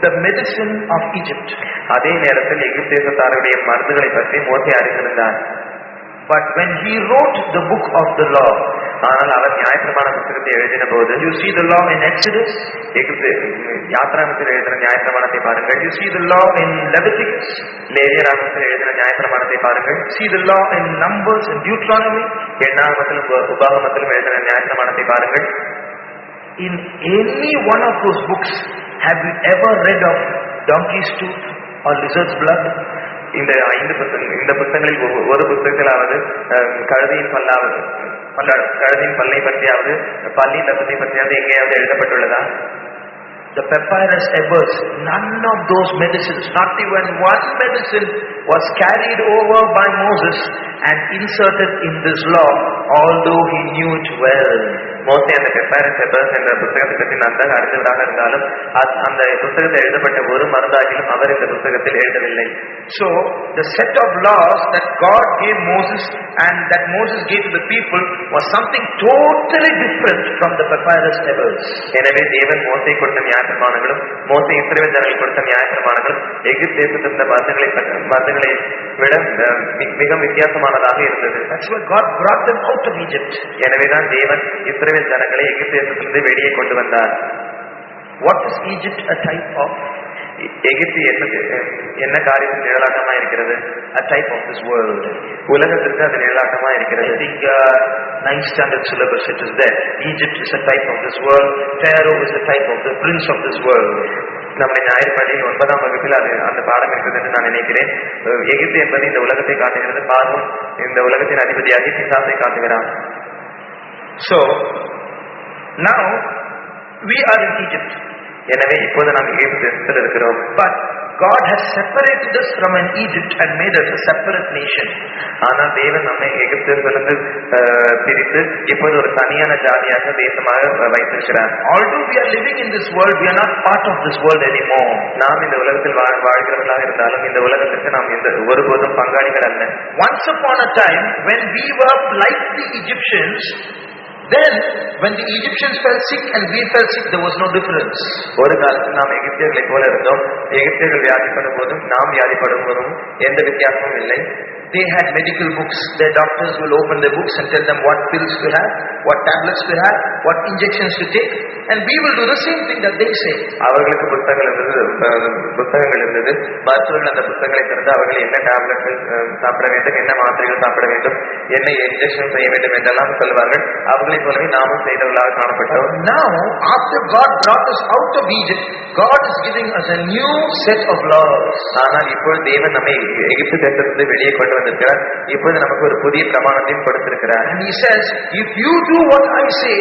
the medicine of Egypt. அதே நேரத்தில் எகிப்து தேசத்தாருடைய மருந்துகளை பற்றி மோசே அறிந்திருந்தார். But when he wrote the book of the law, ஆனால் அவர் நியாயப்பிரமாண புத்தகத்தை எழுதின போது, you see the law in Exodus, எகிப்து யாத்ராகமத்தில் எழுதின நியாயப்பிரமாணத்தை பாருங்கள். you see the law in Leviticus, லேவியராகமத்தில் எழுதின நியாயப்பிரமாணத்தை பாருங்கள். see the law in Numbers and Deuteronomy, எண்ணாகமத்திலும் உபாகமத்திலும் எழுதின நியாயப்பிரமாணத்தை பாருங்கள். in any one of those books have you ever read of donkey's tooth or lizard's blood? இந்த புத்தகங்களில் ஒரு புத்தகத்திலாவது கழுதையின் பல்லை பற்றியாவது பல்லின் ரத்தத்தை பற்றியாவது எங்கேயாவது எழுதப்பட்டுள்ளதா? The papyrus tablets, none of those medicines, not even one medicine was carried over by Moses and inserted in this law, although he knew it well. மோசே அந்த papyrus tablets என்ற புத்தகத்தை பற்றி நன்றாக அறிந்தவராக இருந்தாலும் அந்த புத்தகத்தில் எழுதப்பட்ட ஒரு மருந்தாகிலும் அவர் இந்த புத்தகத்தில் எழுதவில்லை. So the set of laws that God gave Moses and that Moses gave to the people was something totally different from the papyrus tablets. எனவே தேவன் மோசே கொடுத்த நியாயப்பிரமாணங்களும் மோசே இஸ்ரவேல் ஜனங்களுக்கு கொடுத்த நியாயப்பிரமாணங்களும் எகிப்து தேசத்தில் இருந்த மருந்துகளை விட மிக வித்தியாசமானதாக இருந்தது. That's why God brought them out of Egypt. எனவேதான் தேவன் இஸ்ரவேல் ஜனங்களை எகிப்து தேசத்திலிருந்து வெளியே கொண்டு வந்தார். What is Egypt a type of? எகிப்து என்ன காரியத்தில் நிழலாட்டமா இருக்கிறது? A type of this world. உலகத்திற்கு அது நிழலாட்டமா இருக்கிறது. I think 9th standard syllabus it is there. Egypt is a type of this world. Pharaoh is a type of the prince of this world. நம்முடைய ஞாயிறு பள்ளியில் 9ஆம் வகுப்பில் அது அந்த பாடம் இருக்கிறது என்று நான் நினைக்கிறேன். எகிப்து என்பது இந்த உலகத்தை காட்டுகிறது. பார்வோன் இந்த உலகத்தின் அதிபதியாகி பிசாசை காட்டுகிறான். So now we are in Egypt. எனவே இப்போது நாம் எகிப்து தேசத்தில் இருக்கிறோம். But God has separated us from an Egypt and made us a separate nation. ஆனால் தேவன் நம்மை எகிப்திலிருந்து பிரித்து இப்போது ஒரு தனியான ஜாதியாக தேசமாக வைத்திருக்கிறார். Although we are living in this world, we are not part of this world anymore. நாம் இந்த உலகத்தில் வாழ்கிறவர்களாக இருந்தாலும் இந்த உலகத்திற்கு நாம் ஒருபோதும் பங்காளிகள் அல்ல. Once upon a time when we were like the Egyptians, then when the Egyptians fell sick and we fell sick, there was no difference. ஒரு காலத்தில் நாம் எகிப்தியர்களைப் போல இருந்தோம். எகிப்தியர்கள் வியாதிப்படும் போதும் நாம் வியாதிப்படும் போதும் எந்த வித்தியாசமும் இல்லை. They had medical books. Their doctors will open their books and tell them what pills to have, what tablets to have, what injections to take, and we will do the same thing that they say. அவர்களுக்கு புத்தகங்கள் இருந்தது. மருத்துவர்கள் அந்த புத்தகங்களை திறந்து அவர்கள் என்ன டேப்லெட்கள் சாப்பிட வேண்டும், என்ன மாத்திரைகள் சாப்பிட வேண்டும், என்ன இன்ஜெக்ஷன் செய்ய வேண்டும் என்றெல்லாம் சொல்வார்கள். அவர்களை போலவே நாமும் செய்தவர்களாக காணப்பட்டோம். Now, after God brought us out of Egypt, God is giving us a new set of laws. ஆனால் இப்போது தேவன் நம்மை எகிப்து தேசத்திலிருந்து வெளியே கொண்டு வந்திருக்கிறார். இப்போது நமக்கு ஒரு புதிய பிரமாணத்தையும் கொடுத்திருக்கிறார். And he says, if you do what I say,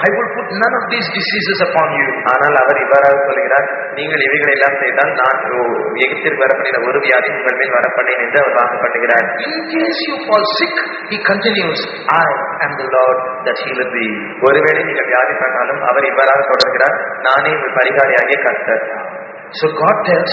I will put none of these diseases upon you. ஆனால் அவர் இவ்வாறாக சொல்கிறார், நீங்கள் இவைகளை எல்லாம் செய்தால் நான் எகிப்திற்கு வரப்பண்ணின ஒரு வியாதி உங்கள் மேல் வரப்பண்ணேன் என்று அவர் வாக்குப்பண்ணுகிறார். In case you fall sick, he continues, I am the Lord that healeth thee. ஒருவேளை நீங்கள் வியாதிப்பட்டாலும் அவர் இவ்வாறாக தொடர்கிறார், நானே உங்கள் பரிகாரியாகிய கர்த்தர். So God tells,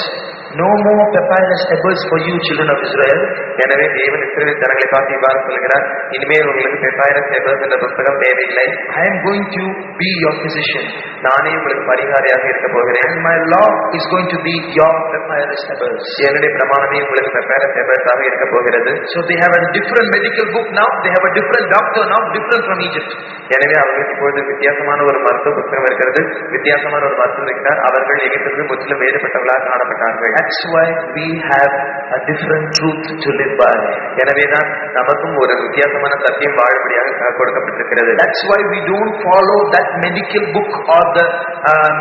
no more papyrus tables for you, children of Israel. எனவே தேவன் இஸ்ரவேல் ஜனங்களை பார்த்து இவ்வாறு சொல்கிறார், இனிமேல் உங்களுக்கு papyrus tables என்ற புத்தகம் தேவையில்லை. I am going to be your physician. நானே உங்களுக்கு பரிகாரியாக இருக்க போகிறேன். And my law is going to be your papyrus tables. என்னுடைய பிரமாணமே உங்களுக்கு papyrus tables ஆக இருக்க போகிறது. So they have a different medical book now. They have a different doctor now, different from Egypt. எனவே அவர்களுக்கு இப்பொழுது வித்தியாசமான ஒரு மருத்துவ புத்தகம் இருக்கிறது, வித்தியாசமான ஒரு மருத்துவர் இருக்கிறார். அவர்கள் எகிப்திலிருந்து முற்றிலும் வேறுபட்டவர்களாக காணப்பட்டார்கள். That's why we have a different truth to live by. எனவேதான் நமக்கும் ஒரு வித்தியாசமான சத்தியம் வாழும்படியாக கொடுக்கப்பட்டிருக்கிறது. That's why we don't follow that medical book or the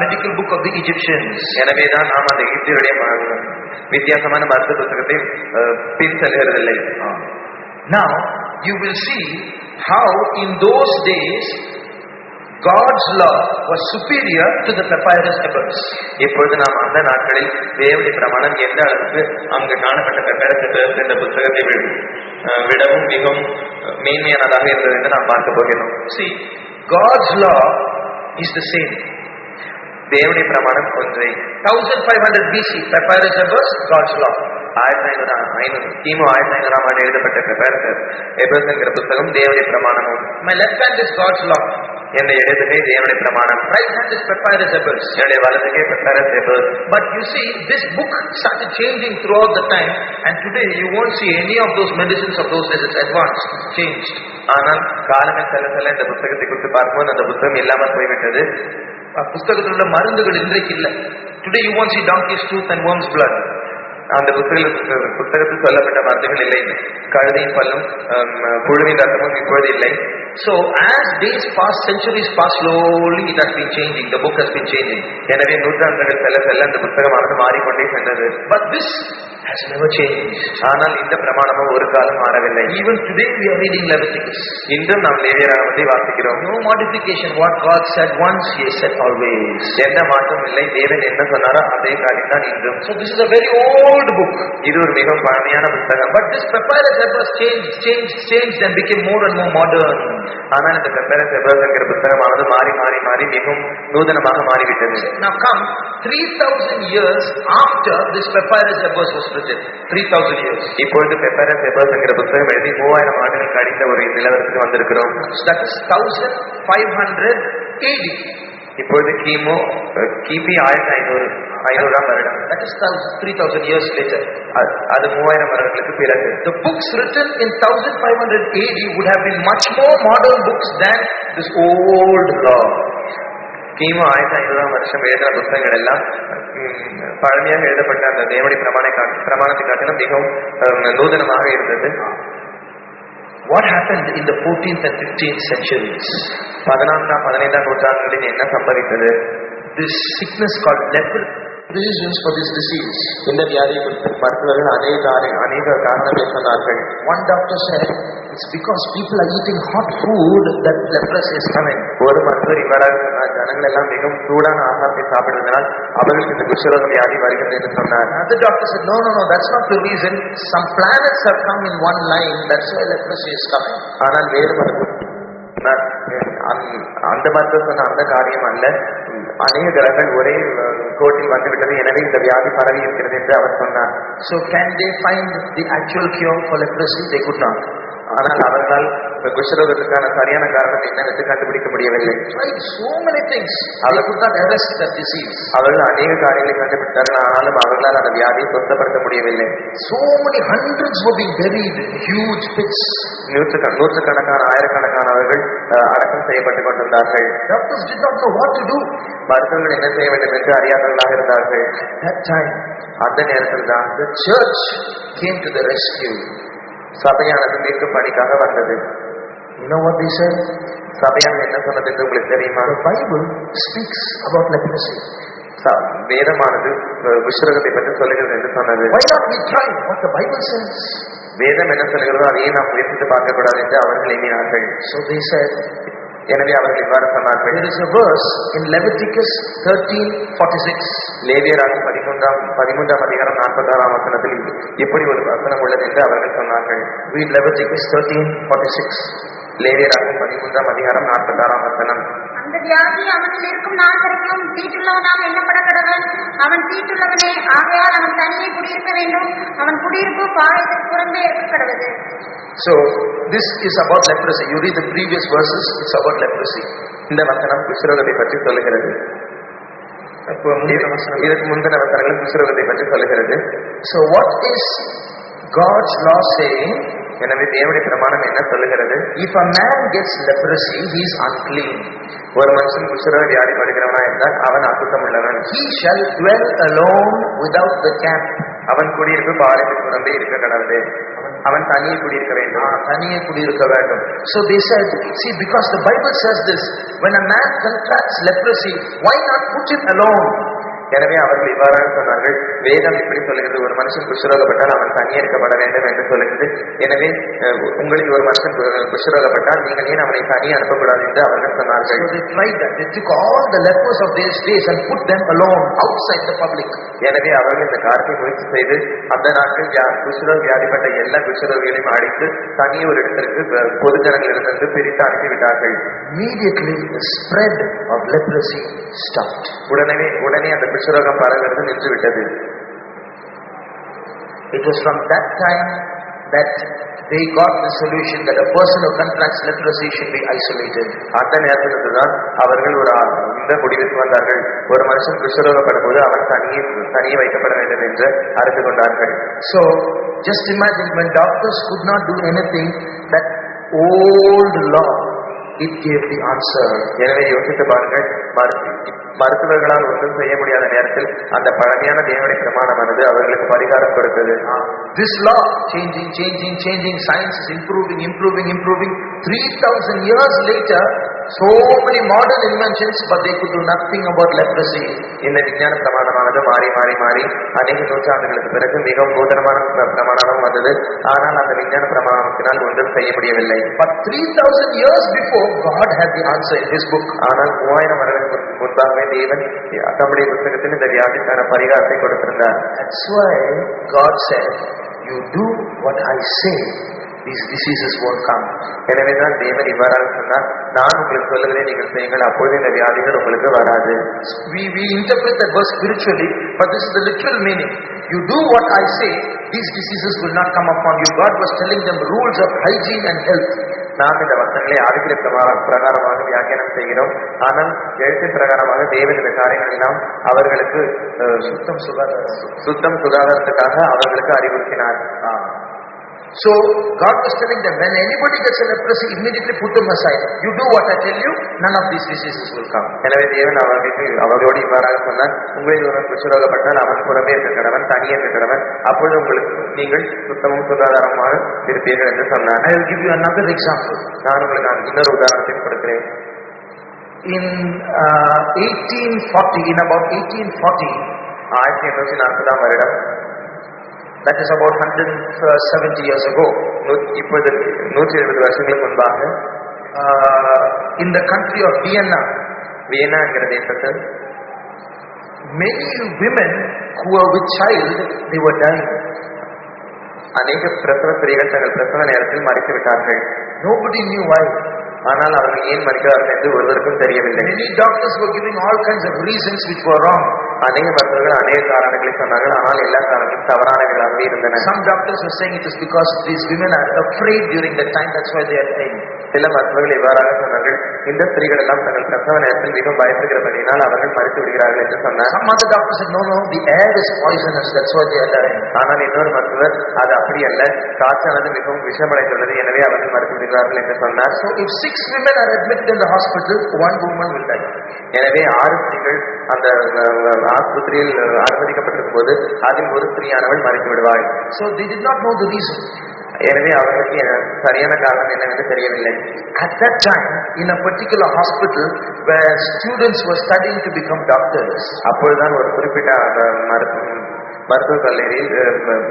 medical book of the Egyptians. எனவேதான் நாம் அந்த எகிப்தியருடைய வித்தியாசமான மருத்துவ புத்தகத்தை பின்செல்கிறதில்லை. Now you will see how in those days God's law was superior to the papyrus tables. இப்பொழுது நாம் அந்த நாட்களில் தேவனுடைய பிரமாணம் எந்த அளவுக்கு அங்கு காணப்பட்ட papyrus tables என்ற புத்தகத்தை விடவும் மிகவும் மேன்மையானதாக இருந்தது என்று நாம் பார்க்க போகிறோம். See, God's law is the same. தேவனுடைய பிரமாணம் ஒன்றே. 1500 BC papyrus tables, God's law. 1500 கிமு 1500 ஆண்டு எழுதப்பட்ட papyrus tables என்கிற புத்தகம் தேவனுடைய பிரமாணமும். My left hand is God's law. என்னுடைய இடதுகை தேவனுடைய பிரமாணம். Right hand is papyrus tables. என்னுடைய வலதுகை papyrus tables. But you see, this book started changing throughout the time, and today you won't see any of those medicines of those days. It's advanced, changed. ஆனால் காலமே செல்ல செல்ல இந்த புத்தகத்தை குறித்து பார்க்கும்போது அந்த புத்தகம் இல்லாமல் போய்விட்டது. புத்தகத்தில் உள்ள மருந்துகள் இன்றைக்கு இல்லை. Today you won't see donkey's tooth and worm's blood. அந்த புத்தகத்தில் சொல்லப்பட்ட மருந்துகள் இல்லை. கழுதையின் பல்லும் புழுவின் ரத்தமும் இப்பொழுது இல்லை. So as days pass, centuries pass, slowly it has been changing. The book has been changing. எனவே நூற்றாண்டுகள் செல்ல செல்ல அந்த புத்தகமானது மாறிக்கொண்டே சென்றது. But this has never changed. ஆனால் இந்த பிரமாணமும் ஒரு காலம் மாறவில்லை. Even today we are reading Leviticus. இன்றும் நாம் லேவியராகமத்தை வாசிக்கிறோம். No modification. What God said once, He said always. எந்த மாற்றம் இல்லை. தேவன் என்ன சொன்னாரோ அதே காரியம் தான் இன்றும். So this is a very old book. இது ஒரு மிகவும் பழமையான புத்தகம். But this papyrus tables changed and became more and more modern. ஆனால் இந்த papyrus tables என்கிற புத்தகமானது மாறி மாறி மாறி மிகவும் நூதனமாக மாறிவிட்டது. Now come 3000 years after this papyrus tables was written. 3000 years. இப்பொழுது papyrus tables என்கிற புத்தகம் எழுதி 3000 ஆண்டுகள் கழிந்த ஒரு நிலவரத்துக்கு வந்திருக்கிறோம். That is 1500 AD. இப்பொழுது கிபி 1500 வருடம். That is 3000 years later. அது 3000 வருடங்களுக்கு பிறகு. The books written in 1500 AD would have been much more modern books than this old law. கிமு 1500 வருஷம் எழுதின புத்தகங்கள் எல்லாம் பழமையாக எழுதப்பட்ட அந்த தேவனுடைய பிரமாணத்தை காட்டிலும் மிகவும் நூதனமாக இருந்தது. What happened in the 14th and 15th centuries? 14ஆம் 15ஆம் நூற்றாண்டுகளில் என்ன சம்பவித்தது? This sickness called leprosy, reasons for this disease. இந்த வியாதியை குறித்து மருத்துவர்கள் அநேக காரணங்களை சொன்னார்கள். One doctor said it's because people are eating hot food that leprosy is coming. ஒரு மருத்துவர் இவ்வாறாக சொன்னார், ஜனங்கள் எல்லாம் மிகவும் சூடான ஆகாரத்தை சாப்பிடுவதனால் அவர்களுக்கு இந்த குஷ்டரோக வியாதி வருகிறது என்று சொன்னார். Another doctor said no, that's not the reason. Some planets have come in one line, that's why leprosy is coming. ஆனால் வேறு மருத்துவர் அந்த மருத்துவர் சொன்ன அந்த காரியம் அல்ல, அநேக கிரகங்கள் ஒரே கோட்டில் வந்துவிட்டது, எனவே இந்த வியாதி பரவி இருக்கிறது என்று அவர் சொன்னார். So can they find the actual cure for leprosy? They could not. ஆனால் அவர்களால் குஷ்டரோகத்துக்கான சரியான காரணத்தை என்னவென்று கண்டுபிடிக்க முடியவில்லை. Tried so many things. They could not arrest that disease. அவர்கள் அநேக காரியங்களை கண்டுபிடித்தார்கள், ஆனாலும் அவர்களால் அந்த வியாதியை சொந்தப்படுத்த முடியவில்லை. So many hundreds were being buried in huge pits. நூற்றுக்கணக்கான ஆயிரக்கணக்கானவர்கள் அடக்கம் செய்யப்பட்டுக் கொண்டிருந்தார்கள். Doctors did not know what to do. மருத்துவர்கள் என்ன செய்ய வேண்டும் என்று அறியாதவர்களாக இருந்தார்கள். That time, அந்த நேரத்தில் தான் the church came to the rescue. சபையானது மீட்கும் பணிக்காக வந்தது. You know what they said? சபையானது என்ன சொன்னது என்று உங்களுக்கு தெரியுமா? The Bible speaks about leprosy. வேதமானது குஷ்டரோகத்தை பற்றி சொல்லுகிறது என்று சொன்னது. Why not we try what the Bible says? வேதம் என்ன சொல்லுகிறதோ அதையே நாம் முயற்சித்து பார்க்க கூடாது என்று அவர்கள் எண்ணினார்கள். So they said, எனவே அவர்கள் இவ்வாறு சொன்னார்கள். There is a verse in Leviticus 13:46. லேவியராகமம் 13ஆம் அதிகாரம் 46ஆம் வசனத்தில் இப்படி ஒரு வசனம் உள்ளது என்று அவர்கள் சொன்னார்கள். Read Leviticus 13:46. லேவியராகமம் 13ஆம் அதிகாரம் 46ஆம் வசனம். அந்த வியாதி அவனில் இருக்கும் நாள் வரைக்கும் தீட்டுள்ளவனாக எண்ணப்பட கடவன். அவன் தீட்டுள்ளவனே, ஆகையால் அவன் தனியே குடியிருக்க வேண்டும். அவன் குடியிருப்பு பாளையத்துக்கு புறம்பே இருக்க கடவது. So this is about leprosy. You read the previous verses, it's about leprosy. இந்த வசனம் குஷ்டரோகத்தை பற்றி சொல்லுகிறது. இதற்கு முந்தின வசனங்கள் குஷ்டரோகத்தை பற்றி சொல்லுகிறது. So what is God's law saying? எனவே தேவனுடைய பிரமாணம் என்ன சொல்லுகிறது? If a man gets leprosy, he is unclean. ஒரு மனுஷன் குஷ்டரோக வியாதி படுகிறவனா என்றால் அவன் அசுத்தம் உள்ளவன். He shall dwell alone without the camp. அவன் குடியிருப்பு பாளையத்துக்கு புறம்பே இருக்க கடவுது. அவன் தனியே குடியிருக்க வேண்டும். தனியே குடியிருக்க வேண்டும். So they said, see, because the Bible says this, when a man contracts leprosy, why not put him alone? எனவே அவர்கள் இவ்வாறாக சொன்னார்கள், வேதம் இப்படி சொல்லுகிறது, ஒரு மனுஷன் குஷ்டரோகப்பட்டால் அவன் தனியே இருக்கப்பட வேண்டும் என்று சொல்லுகிறது. எனவே உங்களில் ஒரு மனுஷன் குஷ்டரோகப்பட்டால் நீங்கள் ஏன் அவனை தனியே அனுப்பக்கூடாது என்று அவர்கள் சொன்னார்கள். So they tried that. They took all the lepers of their days and put them alone outside the public. எனவே அவர்கள் இந்த காரியத்தை முயற்சி செய்து அந்த நாட்கள் குஷ்டரோக வியாதிப்பட்ட எல்லா குஷ்டரோகிகளையும் அடித்து தனியே ஒரு இடத்திற்கு பொது ஜனங்களிலிருந்து பிரித்து அனுப்பிவிட்டார்கள். Immediately the spread of leprosy stopped. உடனே அந்த குஷ்டரோகம் பரவுகிறது நின்றுவிட்டது. It was from that time that they got the solution that a person who contracts leprosy should be isolated. அந்த நேரத்திலிருந்து தான் அவர்கள் இந்த முடிவுக்கு வந்தார்கள், ஒரு மனுஷன் குஷ்டரோகப்படும் போது அவன் தனியே வைக்கப்பட வேண்டும் என்று அறிந்து கொண்டார்கள். So just imagine, when doctors could not do anything, that old law, it gave the answer. எனவே யோசித்து பாருங்கள், மருத்துவர்களால் ஒன்றும் செய்ய முடியாத நேரத்தில் அந்த பழமையான தேவனுடைய பிரமாணமானது அவர்களுக்கு பரிகாரம் கொடுத்தது. This law changing, science is improving. 3000 years later, so many modern inventions, but they could do nothing about leprosy. இந்த விஞ்ஞான பிரமாணமானது மாறி அநேக நூற்றாண்டுகளுக்கு பிறகு மிகவும் நூதனமான பிரமாணம் வந்தது. ஆனால் அந்த விஞ்ஞான பிரமாணத்தினால் ஒன்றும் செய்ய முடியவில்லை. But 3000 years before, God had the answer in His book. ஆனால் 3000 வருடங்களுக்கு முன்பாகவே தேவன் தம்முடைய புத்தகத்தில் இந்த வியாதிக்கான பரிகாரத்தை கொடுத்திருந்தார். That's why God said, you do what I say, these diseases won't come. எனவேதான் தேவன் இவ்வாறாக சொன்னார், நான் உங்களுக்கு சொல்லுகிறேன், நீங்கள் செய்யுங்கள், அப்போது இந்த வியாதிகள் உங்களுக்கு வராது. We interpret that verse spiritually, but this is the literal meaning. You do what I say, these diseases will not come upon you. God was telling them rules of hygiene and health. நாம் இந்த வசனங்களை ஆதிக்கிற பிரகாரமாக வியாக்கியானம் செய்கிறோம். ஆனால் எழுத்தின் பிரகாரமாக தேவன் இந்த காரியங்கள் எல்லாம் அவர்களுக்கு சுத்தம் சுகாதாரத்துக்காக அவர்களுக்கு அறிவுறுத்தினார். So God was telling them, when anybody gets a leprosy, immediately put them aside. You do what I tell you, none of these diseases will come. எனவே தேவன் அவர்களோடு இவ்வாறாக சொன்னார், உங்களில் ஒருவன் குஷ்டரோகப்பட்டால் அவன் புறமே இருக்க கடவன், தனியே இருக்க கடவன், அப்பொழுது உங்களுக்கு நீங்கள் சுத்தமும் சுகாதாரமாக இருப்பீர்கள் என்று சொன்னார். I will give you another example. நான் உங்களுக்கு இன்னொரு உதாரணத்தை கொடுக்கிறேன். In 1840, in about 1840, 1840 வருடம், that is about 170 years ago, இப்பொழுது 170 வருஷங்களுக்கு முன்பாக, in the country of Vienna, Vienna என்கிற தேசத்தில் many women who were with child, they were dying. அநேக பிரசவ ஸ்திரீகள் தங்கள் பிரசவ நேரத்தில் மறித்து விட்டார்கள். Nobody knew why. ஆனால் அவர்கள் ஏன் மறிக்கிறார்கள் என்று ஒருவருக்கும் தெரியவில்லை. Many doctors were giving all kinds of reasons which were wrong. அநேக மருத்துவர்கள் அநேக காரணங்களை சொன்னார்கள், ஆனால் எல்லா காரணங்களும் தவறானவைகளாகவே இருந்தன. Some doctors were saying it is because these women are afraid during that time, that's why they are dying. சில மருத்துவர்கள் இவ்வாறாக சொன்னார்கள், இந்த ஸ்திரீகள் எல்லாம் தங்கள் பிரசவ நேரத்தில் மிகவும் பயப்படுகிறபடியால் அவர்கள் மறித்து விடுகிறார்கள் என்று சொன்னார். Some other doctors said, no, the air is poisonous, that's why they are dying. ஆனால் இன்னொரு மருத்துவர் அது அப்படி அல்ல, காற்றானது மிகவும் விஷமடைந்துள்ளது, எனவே அவர்கள் மறித்து விடுகிறார்கள் என்று சொன்னார். So if 6 women are admitted in the hospital, 1 woman will die. எனவே 6 ஸ்திரீகள் அந்த ஆஸ்பத்திரியில் அனுமதிக்கப்பட்டிருக்கும் போது அதில் ஒரு ஸ்திரீயானவள் மறித்து விடுவாள். So they did not know the reason. எனவே அவர்களுக்கு சரியான காரணம் என்னவென்று தெரியவில்லை. At that time, in a particular hospital where students were studying to become doctors, அப்பொழுதுதான் ஒரு குறிப்பிட்ட மருத்துவக் கல்லூரியில்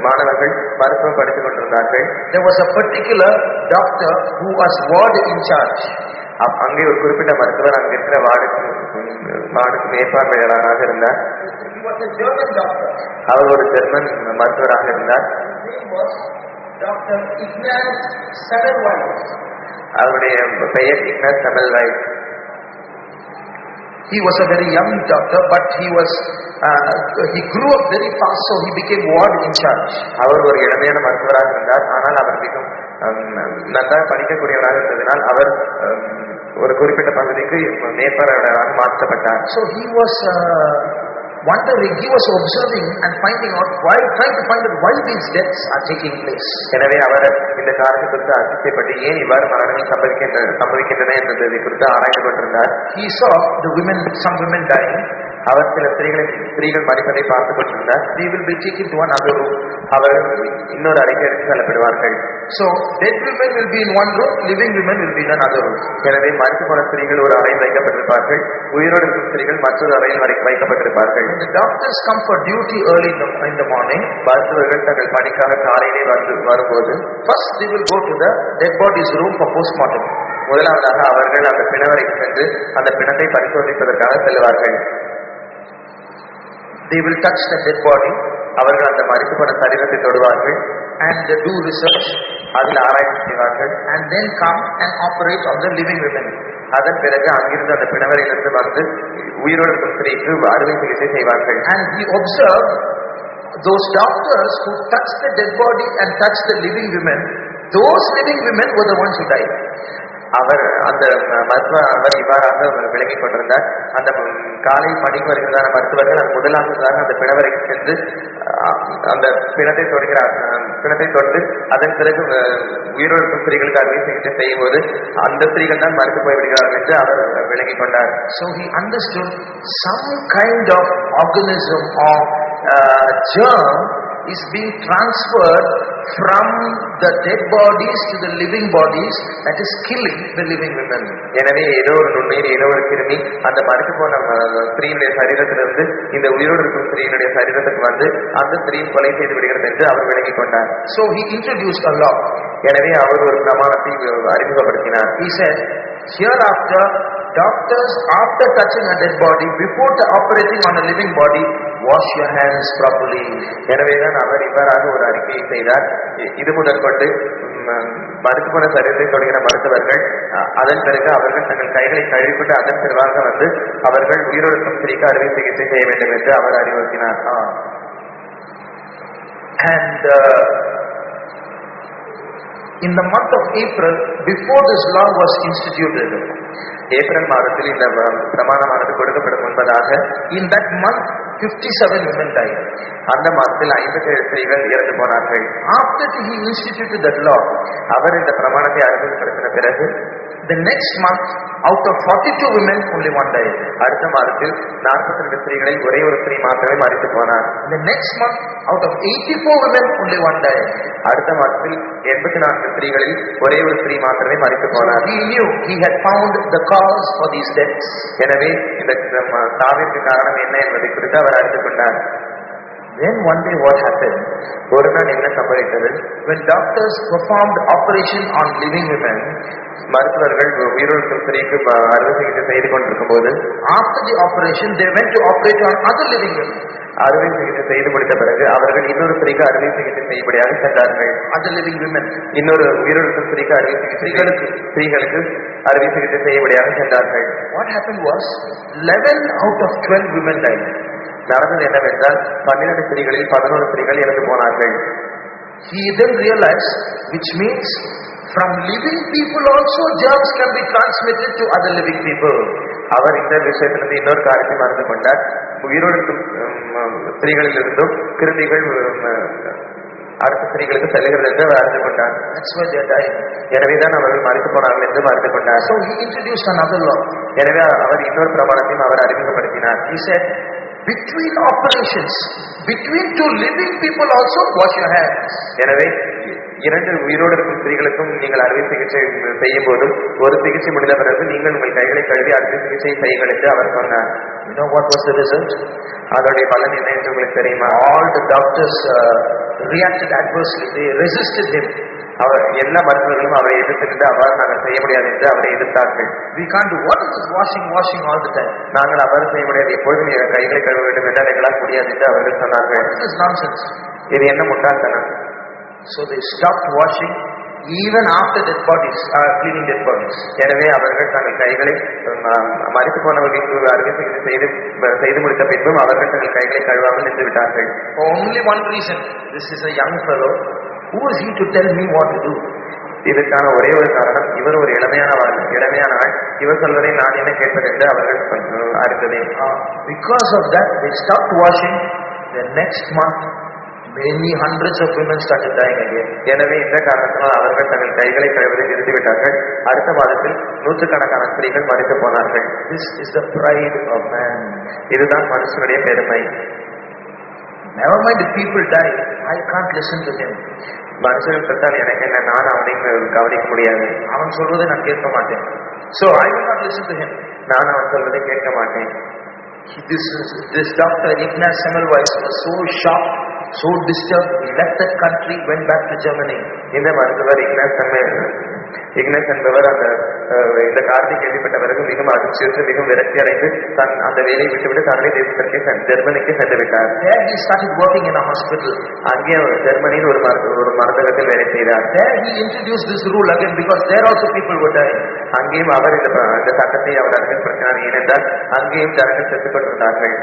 மாணவர்கள் மருத்துவம் படித்துக் கொண்டிருந்தார்கள். there was a particular doctor who was ward in charge. அங்கே ஒரு குறிப்பிட்ட மருத்துவர் அங்கே இருக்கிற வார்டுக்கு மேற்பார்வையாளராக இருந்தார். He was a German doctor. அவர் ஒரு ஜெர்மன் மருத்துவராக இருந்தார். His name was Dr. Ignaz Semmelweis. அவருடைய பெயர் இக்னாஸ் செமல்வைஸ். He was a very young doctor, but he grew up very fast, so he became ward in charge. அவர் ஒரு இளமையான மருத்துவராக இருந்தார், ஆனால் அவர் மிகவும் நன்றாக படிக்கக்கூடியவராக இருந்ததினால் அவர் ஒரு குறிப்பிட்ட பகுதிக்கு மேற்பார்வையாளராக மாற்றப்பட்டார். So he was wondering, he was observing and trying to find out why these deaths are taking place. எனவே அவர் இந்த காரணத்தை குறித்து அதிசயப்பட்டு ஏன் இவ்வாறு மரணங்கள் சம்பவிக்கின்றன என்பதை குறித்து ஆராய்ந்து கொண்டிருந்தார். He saw some women dying. அவர் சில ஸ்திரீகள் மறிப்பதை பார்த்துக் கொண்டிருந்தார். They will be taken to another room. அவர்கள் இன்னொரு அறைக்கு எடுத்து செல்லப்படுவார்கள். So dead women will be in one room, living women will be in another room. எனவே மறித்து போன ஸ்திரீகள் ஒரு அறையில் வைக்கப்பட்டிருப்பார்கள், உயிரோடு இருக்கும் ஸ்திரீகள் மற்றொரு அறையில் வைக்கப்பட்டிருப்பார்கள். The doctors come for duty early in the morning. மருத்துவர்கள் தங்கள் பணிக்காக காலையிலே வரும்போது first they will go to the dead body's room for postmortem. முதலாவதாக அவர்கள் அந்த பிணவரைக்கு சென்று அந்த பிணத்தை பரிசோதிப்பதற்காக செல்வார்கள். They will touch the dead body. அவர்கள் அந்த மரித்து போன சரீரத்தை தொடுவார்கள் and do research. அதில் ஆராய்ச்சி செய்வார்கள். And then come and operate on the living women. அதன் பிறகு அங்கிருந்து அந்த பிணவரையிலிருந்து வந்து உயிரோடு இருக்கும் ஸ்திரீக்கு அறுவை சிகிச்சை செய்வார்கள். And he observed those doctors who touched the dead body and touched the living women. Those living women were the ones who died. அவர் அந்த மருத்துவர் அவர் இவ்வாறாக விளங்கிக் கொண்டிருந்தார். அந்த காலை பணிக்கு வருகிறதான மருத்துவர்கள் அந்த முதலாவதாக அந்த பிணவரைக்கு சென்று அந்த பிணத்தை தொட்டு அதன் பிறகு உயிரிழக்கும் ஸ்திரீகளுக்கு அறுவை சிகிச்சை செய்யும் போது அந்த ஸ்திரீகள் தான் மறுத்து போய்விடுகிறார்கள் என்று அவர் விளங்கிக் கொண்டார். So he understood some kind of organism or germ is being transferred from the dead bodies to the living bodies, that is killing the living women. எனவே ஏதோ ஒரு நுண்ணுயிர், ஏதோ ஒரு கிருமி அந்த மறுத்து போன ஸ்திரீனுடைய சரீரத்திலிருந்து இந்த உயிரோடு இருக்கும் ஸ்திரீனுடைய சரீரத்துக்கு வந்து அந்த ஸ்திரீயை கொலை செய்து விடுகிறது என்று அவர் விளங்கிக் கொண்டார். So he introduced a law. எனவே அவர் ஒரு பிரமாணத்தை அறிமுகப்படுத்தினார். He said, hereafter doctors, after touching a dead body, before operating on a living body, wash your hands properly. எனவேதான் அவர் இவ்வாறாக ஒரு அறிக்கையை செய்தார். இது முதற்கொண்டு மறுத்து போன சரீரத்தை தொடுகிற மருத்துவர்கள் அதன் பிறகு அவர்கள் தங்கள் கைகளை கழுவிக்கொண்டு அதன் பிறகு வந்து அவர்கள் உயிரோடு ஸ்திரீக்கு அறுவை சிகிச்சை செய்ய வேண்டும் என்று அவர் அறிவுறுத்தினார். And in the month of April, before this law was instituted, April மாதத்தில் இந்த பிரமாணமானது கொடுக்கப்படும் முன்பதாக, in that month 57 women died. அந்த மாதத்தில் 57 ஸ்திரீகள் இறந்து போனார்கள். After he instituted that law, அவர் இந்த பிரமாணத்தை அறிமுகப்படுத்தின பிறகு the next month, out of 42 women, only one died. அடுத்த மாதத்தில் 42 ஸ்திரீகளில் ஒரே ஒரு ஸ்திரீ மாத்திரமே மரித்து போனார். The next month, out of 84 women, only one died. அடுத்த மாதத்தில் 84 ஸ்திரீகளில் ஒரே ஒரு ஸ்திரீ மாத்திரமே மரித்து போனார். He knew he had found the cause for these deaths. எனவே இந்த சாவிற்கு காரணம் என்ன என்பதை குறித்து அவர் அறிந்து கொண்டார். Then one day what happened? ஒரு நாள் என்ன சம்பவித்தது? When doctors performed operation on living women, மருத்துவர்கள் உயிரிழக்கும் ஸ்திரீக்கு அறுவை சிகிச்சை செய்து கொண்டிருக்கும் போது, after the operation they went to operate on other living women. அறுவை சிகிச்சை செய்து முடித்த பிறகு அவர்கள் இன்னொரு ஸ்திரீக்கு அறுவை சிகிச்சை செய்யும்படியாக சென்றார்கள். Other living women, இன்னொரு உயிரிழக்கும் ஸ்திரீக்கு அறுவை சிகிச்சை ஸ்திரீகளுக்கு அறுவை சிகிச்சை செய்யும்படியாக சென்றார்கள். What happened was 11 out of 12 women died. நடந்தது என்னவென்றால் 12 ஸ்திரீகளில் 11 ஸ்திரீகள் இறந்து போனார்கள். He then realized, which means from living people also germs can be transmitted to other living people. அவர் இந்த விஷயத்திலிருந்து இன்னொரு காரியத்தை மறந்து கொண்டார். உயிரிழக்கும் ஸ்திரீகளில் இருந்தும் கிருமிகள் அடுத்த ஸ்திரீகளுக்கு செல்லுகிறது என்று அவர் அறிந்து கொண்டார். That's why they died. எனவேதான் அவர்கள் மறித்து போனார்கள் என்று மறந்து கொண்டார். So he introduced another law. எனவே அவர் இன்னொரு பிரமாணத்தையும் அவர் அறிமுகப்படுத்தினார். He said, between operations, between two living people also wash your hands. எனவே இரண்டு உயிரோடு இருக்கும் ஸ்திரீகளுக்கும் நீங்கள் அறுவை சிகிச்சை செய்யும் போதும் ஒரு சிகிச்சை முடிந்த பிறகு நீங்கள் உங்கள் கைகளை கழுவி அறுவை சிகிச்சை செய்யுங்கள் என்று அவர் சொன்னார். You know what was the result? அதோடைய பலன் என்ன என்று உங்களுக்கு தெரியுமா? All the doctors reacted adversely. They resisted him. அவர் எல்லா மருத்துவர்களும் அவரை எதிர்த்து அவ்வாறு நாங்கள் செய்ய முடியாது என்று அவரை எதிர்த்தார்கள். We can't do what is this washing all the time. நாங்கள் அவ்வாறு செய்ய முடியாது, எப்பொழுதும் கைகளை கழுவ வேண்டும் என்றால் எங்களால் முடியாது என்று அவர்கள் சொன்னார்கள். This is nonsense. இது என்ன முட்டாள்தனம்? So they stopped washing even after dead bodies, cleaning dead bodies. எனவே அவர்கள் தங்கள் கைகளை மரித்து போனவர்களுக்கு அறுவை சிகிச்சை செய்து முடித்த பின்பும் அவர்கள் தங்கள் கைகளை கழுவாமல் நின்று விட்டார்கள். Only one reason. This is a young fellow. Who is he to tell me what to do? இதற்கான ஒரே ஒரு காரணம், இவர் ஒரு இளமையான ஆள், இவர் சொல்வதை நான் என்ன கேட்பது என்று அவர்கள் அறிந்ததே. Because of that they stopped washing. The next month many hundreds of women started dying again. எனவே இந்த காரணத்தினால் அவர்கள் தங்கள் கைகளை கழுவதை நிறுத்திவிட்டார்கள். அடுத்த மாதத்தில் நூற்றுக்கணக்கான ஸ்திரீகள் மரித்து போனார்கள். This is the pride of man. இதுதான் மனுஷனுடைய பெருமை. Never mind if people die, I can't listen to him. மனுஷன் செத்தால் எனக்கு என்ன, நான் அவனை கவனிக்க முடியாது, அவன் சொல்வதை நான் கேட்க மாட்டேன். So I will not listen to him. நான் அவன் சொல்வதை கேட்க மாட்டேன். This Dr. Ignaz Semmelweis was so shocked, so disturbed, he left that country, went back to Germany. இந்த மருத்துவர் இக்னஸ் என்பவர் இந்த காரியத்தை கேள்விப்பட்ட பிறகு மிகவும் அதிர்ச்சியுற்று மிகவும் விரக்தி அடைந்து அந்த வேலையை விட்டுவிட்டு தன்னுடைய தேசத்திற்கு ஜெர்மனிக்கு சென்று விட்டார். There he started working in a hospital. அங்கே ஜெர்மனியில் ஒரு மருந்தகத்தில் வேலை செய்தார். There he introduced this rule again because there also people were dying. அங்கேயும் அவர் இந்த சட்டத்தை அவர் அறிமுகப்படுத்தினார். ஏனென்றால் அங்கேயும் ஜனங்கள் செத்துக் கொண்டிருந்தார்கள்.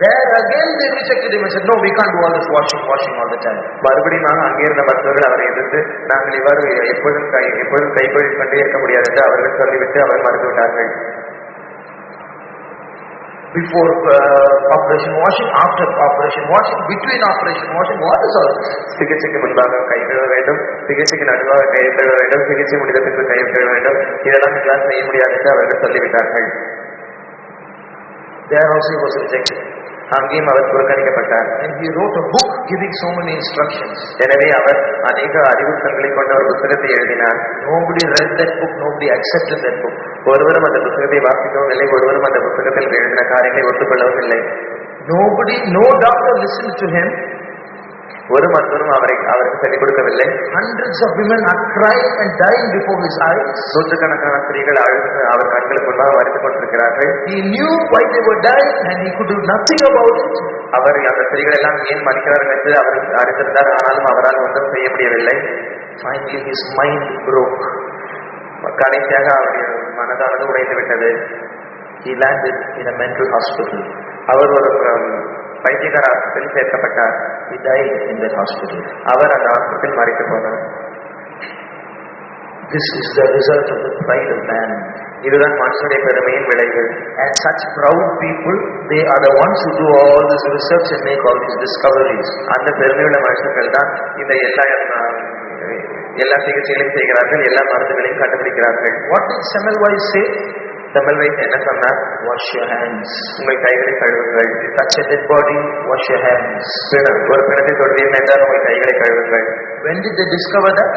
There again they rejected him and said, no, we can't do all this washing all the time. மறுபடியும் அங்கே இருந்த மருத்துவர்கள் அவரை எதிர்த்து நாங்கள் இவ்வாறு எப்பொழுதும் கைப்பொழி கொண்டே இருக்க முடியாது என்று அவர்கள் சொல்லிவிட்டு அவர் மறுத்துவிட்டார்கள். Before operation washing, after operation washing, between operation washing, what is all this? சிகிச்சைக்கு முன்பாக கை கழுவ வேண்டும், சிகிச்சைக்கு நடுவாக கை கழுவ வேண்டும், சிகிச்சை முடிந்த பின்பு கை கழுவ வேண்டும், இதெல்லாம் எங்களால் செய்ய முடியாது என்று அவர்கள் சொல்லிவிட்டார்கள். There also he was rejected. அங்கேயும் அவர் புறக்கணிக்கப்பட்டார். And he wrote a book giving so many instructions. எனவே அவர் அநேக அறிவுறுத்தல்களை கொண்ட ஒரு புத்தகத்தை எழுதினார். Nobody read that book, nobody accepted that book. ஒருவரும் அந்த புத்தகத்தை வாசிக்கவும் இல்லை, ஒருவரும் அந்த புத்தகத்தில் எழுதின காரியங்களை ஒத்துக்கொள்ளவும் இல்லை. No doctor listened to him. ஒரு மருத்துவரும் அவருக்கு சொல்லிக் கொடுக்கவில்லை. Hundreds of women are crying and dying before his eyes. நூற்றுக்கணக்கான ஸ்திரீகள் அழுது அவர் கண்களுக்கு முன்பாக மரித்துக் கொண்டிருக்கிறார்கள். He knew why they were dying and he could do nothing about it. அவர் அந்த ஸ்திரீகள் எல்லாம் ஏன் மரிக்கிறார்கள் என்று அவர் அறிந்திருந்தார். ஆனாலும் அவரால் ஒன்றும் செய்ய முடியவில்லை. Finally his mind broke. கடைசியாக அவருடைய மனதானது உடைந்து விட்டது. He landed in a mental hospital. அவர் ஒரு பைத்தியக்கார ஆஸ்பத்திரியில் சேர்க்கப்பட்டார். He died in that hospital. அவர் அந்த ஆஸ்பத்திரியில் மரித்து போனார். This is the result of the pride of man. இதுதான் மனுஷனுடைய பெருமையின் விளைவு. And such proud people, they are the ones who do all this research and make all these discoveries. அந்த பெருமையுள்ள மனுஷர்கள் தான் இந்த எல்லா சிகிச்சைகளையும் செய்கிறார்கள், எல்லா மருந்துகளையும் கண்டுபிடிக்கிறார்கள். What did Semmelweis say? Semmelweis என்ன சொன்னார்? Wash your hands. உங்கள் கைகளை கழுவுங்கள். You touch a dead body, wash your hands. ஒரு பிணத்தை தொடுவீர்கள் என்றால் உங்கள் கைகளை கழுவுங்கள். When did they discover that?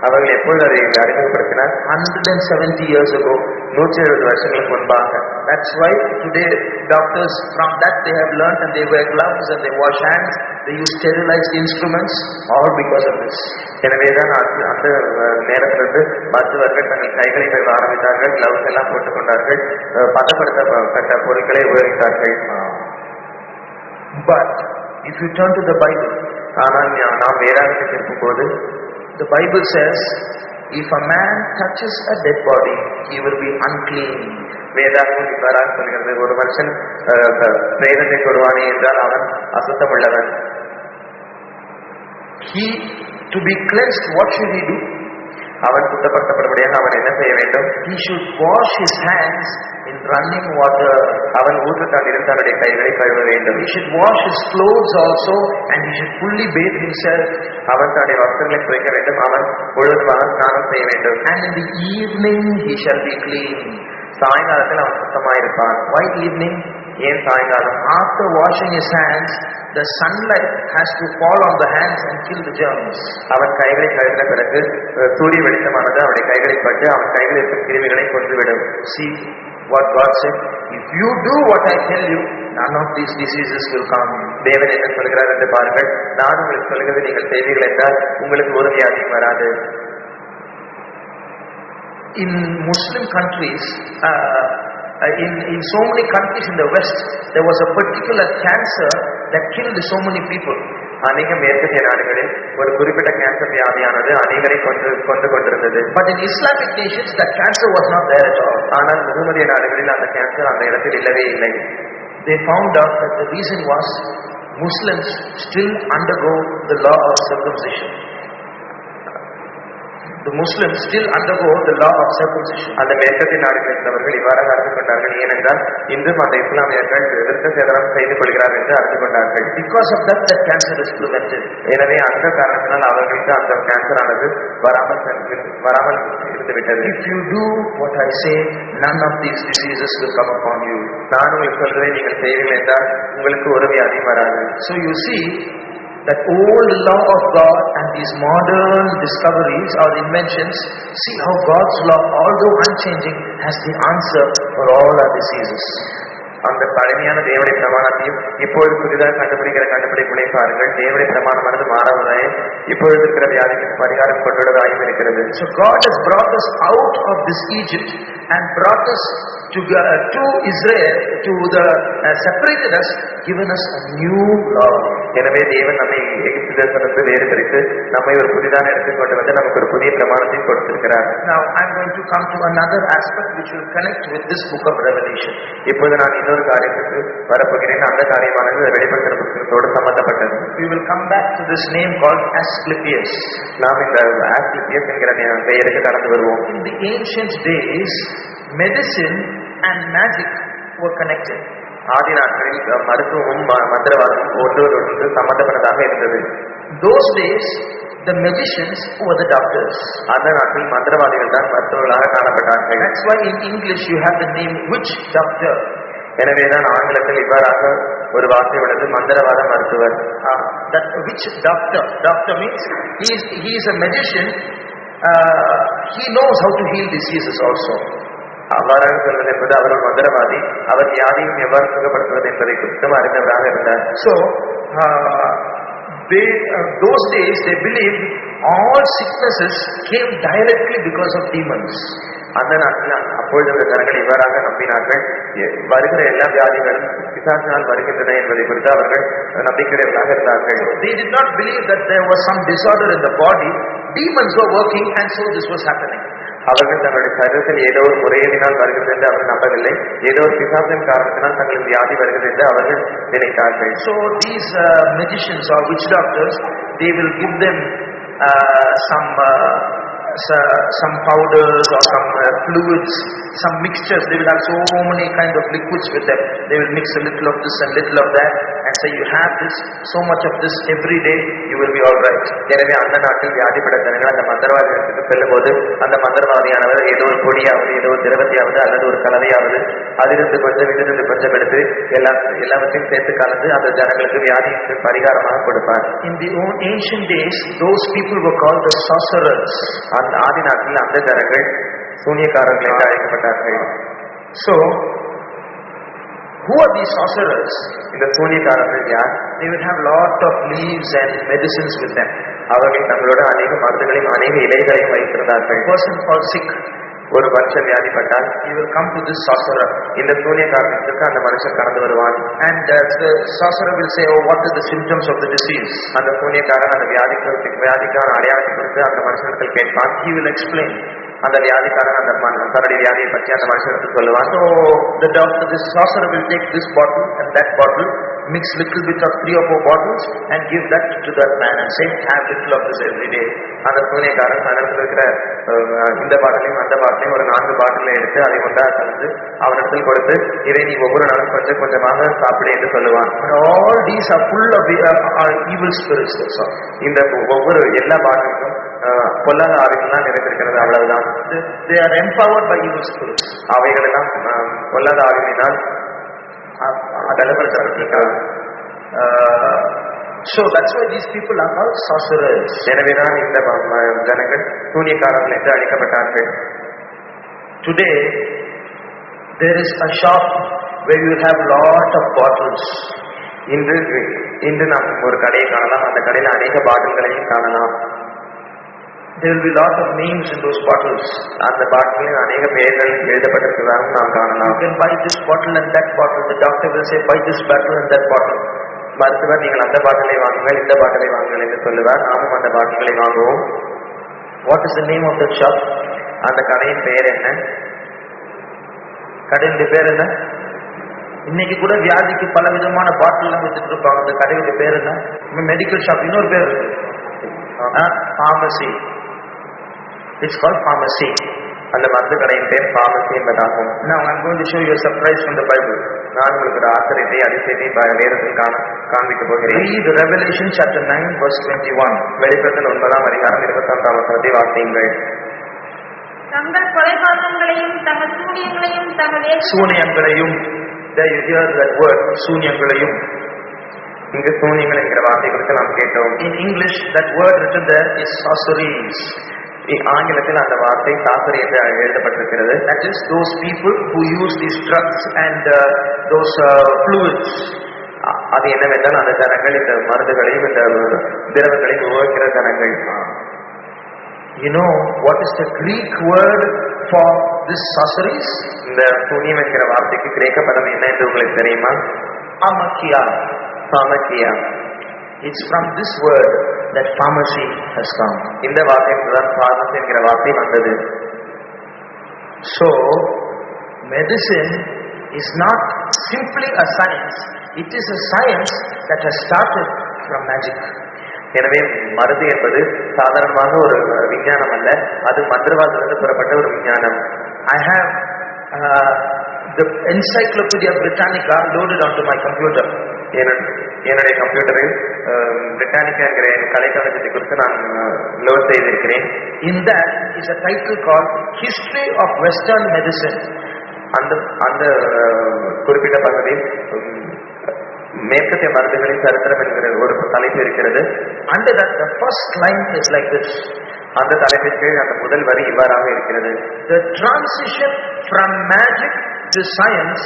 அவர்கள் எப்பொழுது அதை அறிமுகப்படுத்தினார்? 170 years ago. 170 வருஷங்களுக்கு முன்பாக. That's why today doctors from that they have learned, and they wear gloves and they wash hands, they use sterilized instruments, all because of this. எனவேதான் அந்த நேரத்திலிருந்து மருத்துவர்கள் தங்கள் கைகளை கழுவ ஆரம்பித்தார்கள், கிளவுஸ் எல்லாம் போட்டுக் கொண்டார்கள், பதப்படுத்தப்பட்ட பொருட்களை உபயோகித்தார்கள். But if you turn to the Bible, ஆனால் நாம் வேதாகமத்தை இருக்கும் போது the Bible says, if a man touches a dead body, he will be unclean. வேதாகமம் இவ்வாறாக சொல்கிறது, ஒரு மனுஷன் பிரேதத்தை தொடுவானே என்றால் அவன் அசுத்தம் உள்ளவன். He, to be cleansed, what should he do? அவன் சுத்தப்படுத்தப்படும்படியாக அவன் என்ன செய்ய வேண்டும்? He should wash his hands in running water. அவன் ஊற்றுத்தாண்டில் தன்னுடைய கைகளை கழுவ வேண்டும். He should wash his clothes also, and he should fully bathe himself. அவன் தன்னுடைய வஸ்திரங்களை துவைக்க வேண்டும், அவன் முழுவதுமாக ஸ்நானம் செய்ய வேண்டும். And in the evening he shall be clean. சாயங்காலத்தில் அவன் சுத்தமாயிருப்பான். Why evening? ஏன் சாயங்காலம்? After washing his hands, the sunlight has to fall on the hands and kill the germs. அவன் கைகளை கழுவின பிறகு சூரிய வெளிச்சமானது அவனுடைய கைகளை பட்டு அவன் கைகளில் இருக்கும் கிருமிகளை கொன்றுவிடும். See what God said, if you do what I tell you, none of these diseases will come. தேவன் என்ன சொல்கிறார் என்று பாருங்கள், நான் உங்களுக்கு சொல்கிறது நீங்கள் செய்வீர்கள் என்றால் உங்களுக்கு ஒரு வியாதியும் வராது. In Muslim countries, in so many countries in the West, there was a particular cancer that killed so many people. அநேக மேற்கத்திய நாடுகளில் ஒரு குறிப்பிட்ட கேன்சர் வியாதியானது அநேகரை கொண்டு கொண்டிருந்தது. But in Islamic nations, that cancer was not there at all. ஆனால் முகமதிய நாடுகளில் அந்த கேன்சர் அந்த இடத்தில் இல்லவே இல்லை. They found out that the reason was Muslims still undergo the law of circumcision. The Muslims still undergo the law of circumcision. அந்த மேற்கத்திய நாடுகளில் இருந்தவர்கள் இவ்வாறாக அறிந்து கொண்டார்கள். ஏனென்றால் இன்றும் அந்த இஸ்லாமியர்கள் விருத்த சேதனம் செய்து கொள்கிறார்கள் என்று அறிந்து கொண்டார்கள். Because of that cancer is prevented. எனவே அந்த காரணத்தினால் அவர்களுக்கு அந்த கேன்சர் ஆனது வராமல் இருந்துவிட்டது. If you do what I say, none of these diseases will come upon you. நான் உங்களுக்கு சொல்வதை நீங்கள் செய்வீர்கள் என்றால் உங்களுக்கு ஒரு வியாதியும் வராது. So you see, that old law of God and these modern discoveries or inventions, see how God's law, although unchanging, has the answer for all our diseases. அந்த பழமையான தேவனுடைய பிரமாணத்தையும் இப்பொழுது புதிதாக கண்டுபிடிக்கிற கண்டுபிடிப்புகளை பாருங்கள். தேவனுடைய பிரமாணமானது மாறாவதாயும் இப்பொழுது இருக்கிற வியாதிக்கு பரிகாரம் கொண்டுள்ளதாயும் இருக்கிறது. So God has brought us out of this Egypt and brought us to Israel, to the separated us, given us a new law. எனவே தேவன் நம்மை எகிப்து தேசத்திலிருந்து வேறுபடுத்தி நம்மை ஒரு புதிதான இடத்தில் கொண்டு வந்து நமக்கு ஒரு புதிய பிரமாணத்தை கொடுத்திருக்கிறார். Now I am going to come to another aspect which will connect with this book of Revelation. இப்போது நான் இன்னொரு காரியத்துக்கு வரப்போகிறேன். அந்த காரியமானது வெளிப்படுத்துகிற புத்தகத்தோடு சம்பந்தப்பட்டது. We will come back to this name called Asclepius. நாம் இந்த ஆஸ்கிலிபியஸ் என்கிற பெயருக்கு கடந்து வருவோம். In the ancient days, medicine and magic were connected. ஆதி நாட்களில் மருத்துவமும் மந்திரவாதமும் ஒன்றோடு சம்பந்தப்பட்டதாக இருந்தது. Those days, the magicians were the doctors. அந்த நாட்டில் மந்திரவாதிகள் தான் மருத்துவர்களாக காணப்பட்டார்கள். That's why in English you have the name witch doctor. எனவேதான் ஆங்கிலத்தில் இவ்வாறாக ஒரு வார்த்தை உள்ளது, மந்திரவாத மருத்துவர். That witch doctor means he is a magician. He knows how to heal diseases also. அவ்வாறாக சொல்வது என்பது அவர் ஒரு மந்திரவாதி, அவர் வியாதியும் எவ்வாறு சுகப்படுத்துவது என்பதை குறித்தும் அறிந்தவராக இருந்தார். So those days they believed all sicknesses came directly because of demons. அந்த நாட்டில் அப்பொழுது ஜனங்கள் இவ்வாறாக நம்பினார்கள், வருகிற எல்லா வியாதிகளும் பிசாசினால் வருகின்றன என்பதை குறித்து அவர்கள் நம்பிக்கையுடையவர்களாக இருந்தார்கள். They did not believe that there was some disorder in the body. Demons were working, and so this was happening. அவர்கள் தங்களுடைய சரீரத்தில் ஏதோ ஒரு முறையினால் வருகிறது என்று அவர்கள் நம்பவில்லை. ஏதோ ஒரு பிசாசின் காரணத்தினால் தங்களுக்கு வியாதி வருகிறது என்று அவர்கள் நினைத்தார்கள். So these magicians or witch doctors, they will give them some some powders or some fluids, some mixtures. They will have so many kind of liquids with them. They will mix a little of this and little of that and say you have this, so much of this every day, you will be all right. எனவே அந்த நாட்டில் வியாதிப்பட்ட ஜனங்கள் அந்த மந்திரவாதிகளுக்கு செல்லும் போது அந்த மந்திரவாதியானவர் ஏதோ ஒரு பொடியாவது ஏதோ ஒரு திரவத்தையாவது அல்லது ஒரு கலவையாவது அதிலிருந்து கொஞ்சம் இதிலிருந்து கொஞ்சம் எடுத்து எல்லாவற்றையும் சேர்த்து கலந்து அந்த ஜனங்களுக்கு வியாதிக்கு பரிகாரமாக கொடுப்பார். In the ancient days, those people were called the sorcerers. அந்த ஆதி நாட்டில் அந்த ஜனங்கள் சூனியக்காரர்கள் என்று அழைக்கப்பட்டார்கள். So who are these sorcerers? இந்த சூனியக்காரர்கள் யார்? They will have lot of leaves and medicines with them. அவர்கள் தங்களோட அநேக மருந்துகளையும் அநேக இலைகளையும் வைத்திருந்தார்கள். Person falls sick, ஒரு மனுஷன் வியாதிப்பட்டால் he will come to this sorcerer. இந்த சூனியக்காரனுக்கு அந்த மனுஷன் கடந்து வருவான். And the sorcerer will say, oh, what are the symptoms of the disease? அந்த சூனியக்காரன் அந்த வியாதிக்கான அடையாளத்தை குறித்து அந்த மனுஷனுக்கு கேட்பான். He will explain. அந்த வியாதிக்காரன் அந்த தன்னுடைய வியாதியை பற்றி அந்த மனுஷனுக்கு சொல்லுவான். So this sorcerer will take this bottle and that bottle, mix little bit of 3 or 4 bottles and give that to that man and say, have little of this every day. அந்த சூனியக்காரன் தன்னிடத்தில் இருக்கிற இந்த பாட்டிலையும் அந்த பாட்டிலையும் ஒரு 4 பாட்டிலை எடுத்து அதை ஒன்றாக கலந்து அவனிடத்தில் கொடுத்து இதை நீ ஒவ்வொரு நாளும் கொஞ்சம் கொஞ்சமாக சாப்பிடு என்று சொல்லுவான். All these are full of evil spirits. இந்த ஒவ்வொரு எல்லா பாட்டிலும் பொல்லாத ஆவிகள் நிறைந்திருக்கிறது, அவ்வளவுதான். They are empowered by evil spirits. அவைகள் எல்லாம் பொல்லாத ஆவிகளினால் பலப்படுத்தப்பட்டிருக்கிறது. So that's why these people are called sorcerers. எனவேதான் இந்த ஜனங்கள் சூனியக்காரர்கள் என்று அழைக்கப்பட்டார்கள். Today there is a shop where you have lot of bottles. இன்று நாம் ஒரு கடையை காணலாம். அந்த கடையில் அநேக பாட்டில்களையும் காணலாம். There will be lot of names in those bottles. அந்த பாட்டிலில் அநேக பெயர்கள் எழுதப்பட்டிருக்கிறதாக நாம் காணலாம். You can buy this bottle and that bottle. The doctor will say buy this bottle and that bottle. மருத்துவர் நீங்கள் அந்த பாட்டிலை வாங்குங்கள் இந்த பாட்டிலை வாங்குங்கள் என்று சொல்லுவார். நாமும் அந்த பாட்டிலை வாங்குவோம். What is the name of that shop? அந்த கடையின் பெயர் என்ன? கடையின் பேர் என்ன? இன்னைக்கு கூட வியாதிக்கு பல விதமான பாட்டில் எல்லாம் வச்சுட்டு இருப்பாங்க. அந்த கடையோட பேர் என்ன? மெடிக்கல் ஷாப் இன்னொரு பேர் இருக்கு, pharmacy. It's called pharmacy. அந்த மருந்து கடையின் பேர் pharmacy என்பதாகும். Now I'm going to show you a surprise from the Bible. நான் உங்களுக்கு ஒரு ஆச்சரியத்தை அதிசயத்தை வேதத்தில் காண்பிக்க போகிறேன். Read Revelation chapter 9 verse 21. வெளிப்படுத்தல் 9ஆம் அதிகாரம் 21ஆம் வசனத்தை வாசியுங்கள். தங்கள் கொலைபாதகங்களையும் தங்கள் சூனியங்களையும் தங்கள் சூனியங்களையும், there you hear that word, சூனியங்களையும். இங்கு சூனியங்கள் என்கிற வார்த்தை குறித்து நாம் கேட்டோம். In English that word written there is sorceries. ஆங்கிலத்தில் அந்த வார்த்தை சாசரி என்று எழுதப்பட்டிருக்கிறது. That is those people who use these drugs and those fluids. அது என்னவென்றால் அந்த ஜனங்கள் இந்த மருந்துகளையும் இந்த திரவங்களையும் உருவாக்குகிற ஜனங்கள். You know what is the Greek word for this sorceries? இந்த சூனியம் என்கிற வார்த்தைக்கு கிரேக்க பதம் என்ன என்று உங்களுக்கு தெரியுமா? Amakia. Pharmakia. It's from this word that pharmacy has come. இந்த வார்த்தையில்தான் pharmacy என்கிற வார்த்தை வந்தது. So medicine is not simply a science. It is a science that has started from magic. எனவே மருந்து என்பது சாதாரணமாக ஒரு விஞ்ஞானம் அல்ல, அது மந்திரவாதத்திலிருந்து புறப்பட்ட ஒரு விஞ்ஞானம். I have the Encyclopedia Britannica loaded onto my computer. என்னுடைய கம்ப்யூட்டரில் பிரிட்டானிக்கா என்கிற கலைக்காலத்தை குறித்து நான் லோட் செய்திருக்கிறேன். In that is a title called History of Western Medicine. அந்த குறிப்பிட்ட பகுதியில் மேற்கத்திய மருந்துகளின் சரித்திரம் என்கிற ஒரு தலைப்பு இருக்கிறது. Under that the first line is like this. அந்த தலைப்பிற்கு அந்த முதல் வரி இவ்வாறாக இருக்கிறது. The transition from magic to science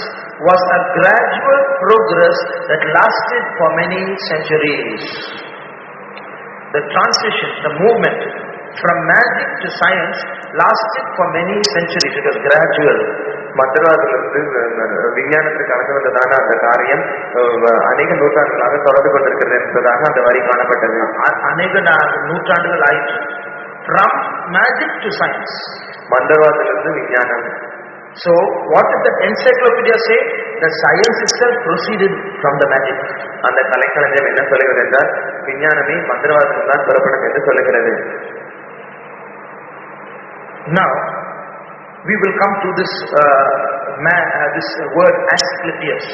was a gradual progress that lasted for many centuries. The transition, the movement from magic to science lasted for many centuries. It was gradual. மந்திரவாதத்திலிருந்து விஞ்ஞானத்திற்கு கடந்து வந்ததான அந்த காரியம் அநேக நூற்றாண்டுகளாக தொடர்ந்து கொண்டிருக்கிறது என்பதாக அந்த வரி காணப்பட்டது. அநேக நூற்றாண்டுகள் ஆயிற்று. From magic to science. மந்திரவாதத்திலிருந்து விஞ்ஞானம். So what did the encyclopedia say? The science itself proceeded from the magic. அந்த கலைக்களஞ்சியம் என்ன சொல்லுகிறது என்றால் விஞ்ஞானமே மந்திரவாதத்தில் தான் புறப்படும் என்று சொல்லுகிறது. Now, we will come to this this word Asclepius.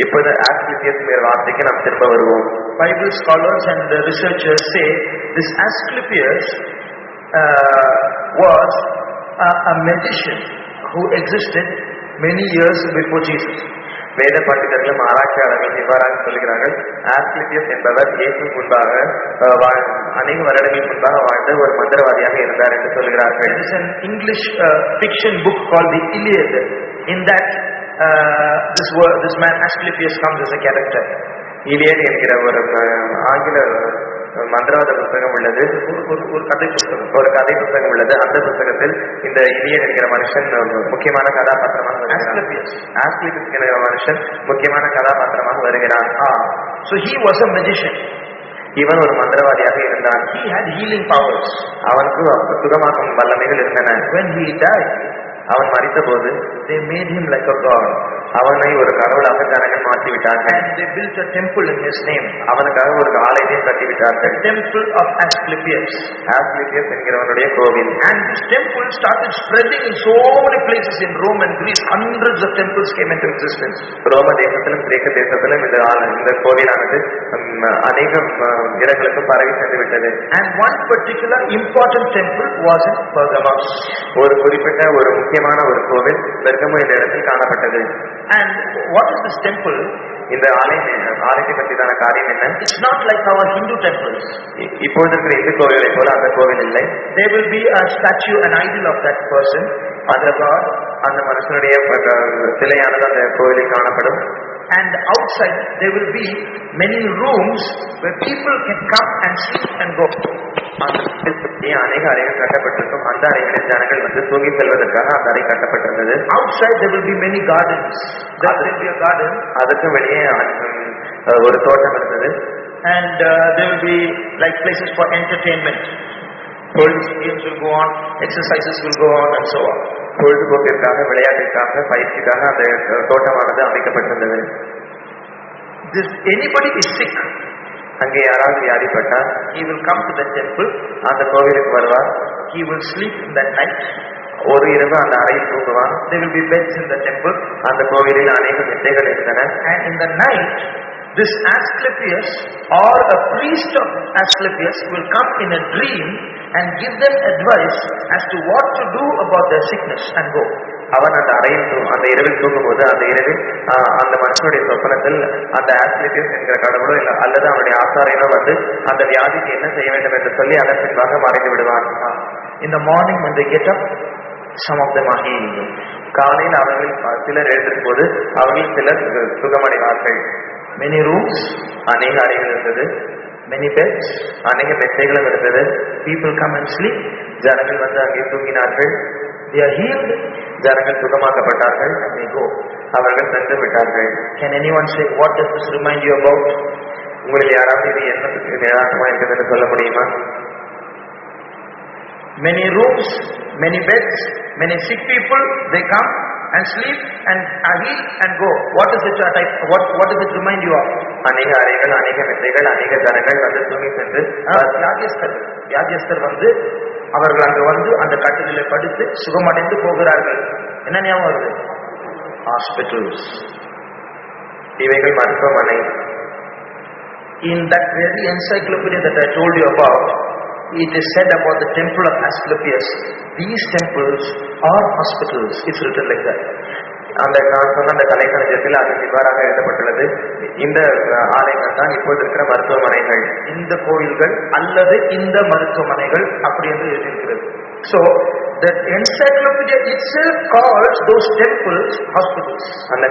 இப்போது ஆஸ்கிலிபியஸ் என்கிற வார்த்தைக்கு நாம் திரும்ப வருவோம். Bible scholars and researchers say this Asclepius was a magician who existed many years before Jesus. வேத பண்டிதர்களும் ஆராய்ச்சியாளர்களும் இவ்வாறாக சொல்கிறார்கள், ஆஸ்கிலிபியஸ் என்பவர் இயேசு முன்பாக அநேக வருடங்கள் முன்பாக வாழ்ந்த ஒரு மந்திரவாதியாக இருந்தார் என்று சொல்கிறார்கள். There is an English fiction book called the Iliad. In that this man Asclepius comes as a character. Eliot என்கிற ஒரு ஆங்கில மந்திரவாத புத்தகம் உள்ளது, ஒரு கதை புத்தகம் உள்ளது. அந்த புத்தகத்தில் இந்த இலியட் என்கிற மனுஷன் முக்கியமான கதாபாத்திரமாக வருகிறார். ஆஸ்கிலிபியஸ் என்கிற மனுஷன் முக்கியமான கதாபாத்திரமாக வருகிறான். So he was a magician. இவன் ஒரு மந்திரவாதியாக இருந்தான். He had healing powers. அவனுக்கு சுகமாக்கும் வல்லமைகள் இருந்தன. When he died, அவன் மரித்த போது they made him like a god. அவனை ஒரு கடவுளாக ஜனங்கள் மாற்றிவிட்டார்கள். And they built a temple in his name. அவனுக்காக ஒரு ஆலயத்தை கட்டிவிட்டார்கள். Temple of Asclepius. ஆஸ்கிலிபியஸ் என்கிறவனுடைய கோவில். And this temple started spreading in so many places in Rome and Greece. Hundreds of temples came into existence. ரோம தேசத்திலும் கிரேக்க தேசத்திலும் இந்த கோவிலானது அநேக இடங்களுக்கு பரவி சென்று விட்டது. And one particular important temple was in Pergamos. ஒரு குறிப்பிட்ட ஒரு முக்கியமான ஒரு கோவில் பெர்கமு என்ற இடத்தில் காணப்பட்டது. And what is this temple? இந்த ஆலயத்தை பற்றியான காரியம் என்ன? It's not like our Hindu temples. இப்பொழுது இருக்கிற இந்து கோவிலை போல அந்த கோவில் இல்லை. There will be a statue, an idol of that person, அந்த god, அந்த மனுஷனுடைய சிலையானது அந்த கோவிலில் காணப்படும். And outside there will be many rooms where people can come and sleep and go. அநேக அறைகள் கட்டப்பட்டிருக்கும். அந்த அறைகளில் ஜனங்கள் வந்து தூங்கி செல்வதற்காக அந்த அறை கட்டப்பட்டிருந்தது. Outside there will be many gardens. There will be a garden. அதற்கு வெளியே ஒரு தோட்டம் இருந்தது. And there will be like places for entertainment. Political games will go on, exercises will go on, and so on. பொழுதுபோக்கிற்காக, விளையாட்டிற்காக, பயிற்சிக்காக அந்த தோட்டமானது அமைக்கப்பட்டிருந்தது. This anybody is sick, அங்கே யாராவது வியாதிப்பட்டால் he will come to the temple. அந்த கோவிலுக்கு வருவார். He will sleep in that night. ஒரு இரவு அந்த அறையில் தூங்குவார். There will be beds in the temple. அந்த கோவிலில் அநேக மெத்தைகள் இருந்தன. And in the night, this Asclepius or a priest of Asclepius will come in a dream and give them advice as to what to do about their sickness and go. அவன் அந்த அந்த இரவில் தூங்கும்போது அந்த இரவில் அந்த மனுஷனுடைய சொப்பனத்தில் அந்த ஆஸ்கிலிபியஸ் என்கிற கடவுளோ இல்லை அல்லது அவனுடைய ஆசாரியனோ வந்து அந்த வியாதிக்கு என்ன செய்ய வேண்டும் என்று சொல்லி அதன் பின்பாக மறைந்து விடுவான். In the morning when they get up, some of them are healed. காலையில் அவர்கள் சிலர் எழுந்திருக்கும் போது அவர்கள் சிலர் சுகமடைவார்கள். Many rooms, அநேக அறைகள் இருந்தது. many beds, அநேக மெத்தைகளும் இருந்தது. people come and sleep. ஜனங்கள் வந்து அங்கே தூங்கினார்கள். They are healed. ஜனங்கள் சுகமாக்கப்பட்டார்கள். And they go. அவர்கள் சென்று விட்டார்கள். Can anyone say, what does this remind you about? உங்களில் யாராவது இது என்ன நிராசமா இருக்கிறது என்று சொல்ல முடியுமா? Many rooms, many beds, many sick people, they come and sleep and are healed and go. What does it what does it remind you of? அநேக அறைகள், அநேக மெத்தைகள், அநேக ஜனங்கள் வந்து தூங்கி சென்று வியாதியஸ்தர் வந்து அவர்கள் அங்கு வந்து அந்த கட்டிலே படுத்து சுகமடைந்து போகிறார்கள். என்ன ஞாபகம் வருது? ஹாஸ்பிட்டல்ஸ். இவைகள் மருத்துவமனை. In that very encyclopedia that I told you about, it is said about the temple of Asclepius, these temples are hospitals. It's written like that. அந்த நான் சொன்ன அந்த கலைக்களஞ்சியத்தில் அது இவ்வாறாக எழுதப்பட்டுள்ளது. இந்த ஆலயங்கள் தான் இப்போது இருக்கிற மருத்துவமனைகள். இந்த கோயில்கள் அல்லது இந்த மருத்துவமனைகள் அப்படி என்று எழுதியிருக்கிறது. So that encyclopedia itself calls those temples hospitals. அந்த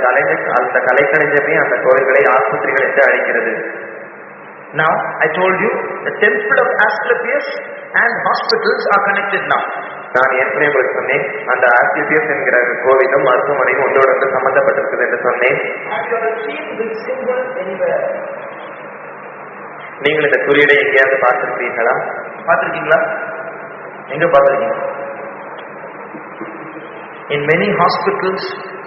கலைக்களஞ்சியமே அந்த கோயில்களை ஆஸ்பத்திரிகள் என்று அழைக்கிறது. Now I told you the temple of Asclepius and hospitals are connected now. நான் ஏற்கனவே உங்களுக்கு சொன்னேன், அந்த ஆஸ்கிலிபியஸ் என்கிற கோவிலும் மருத்துவமனையும் ஒன்றோடு ஒன்று சம்பந்தப்பட்டிருக்கிறது என்று சொன்னேன். நீங்கள் இந்த குறியீடை எங்கேயாவது பார்த்திருக்கீங்களா? பார்த்திருக்கீங்களா? எங்க பார்த்திருக்கீங்க? In many hospitals,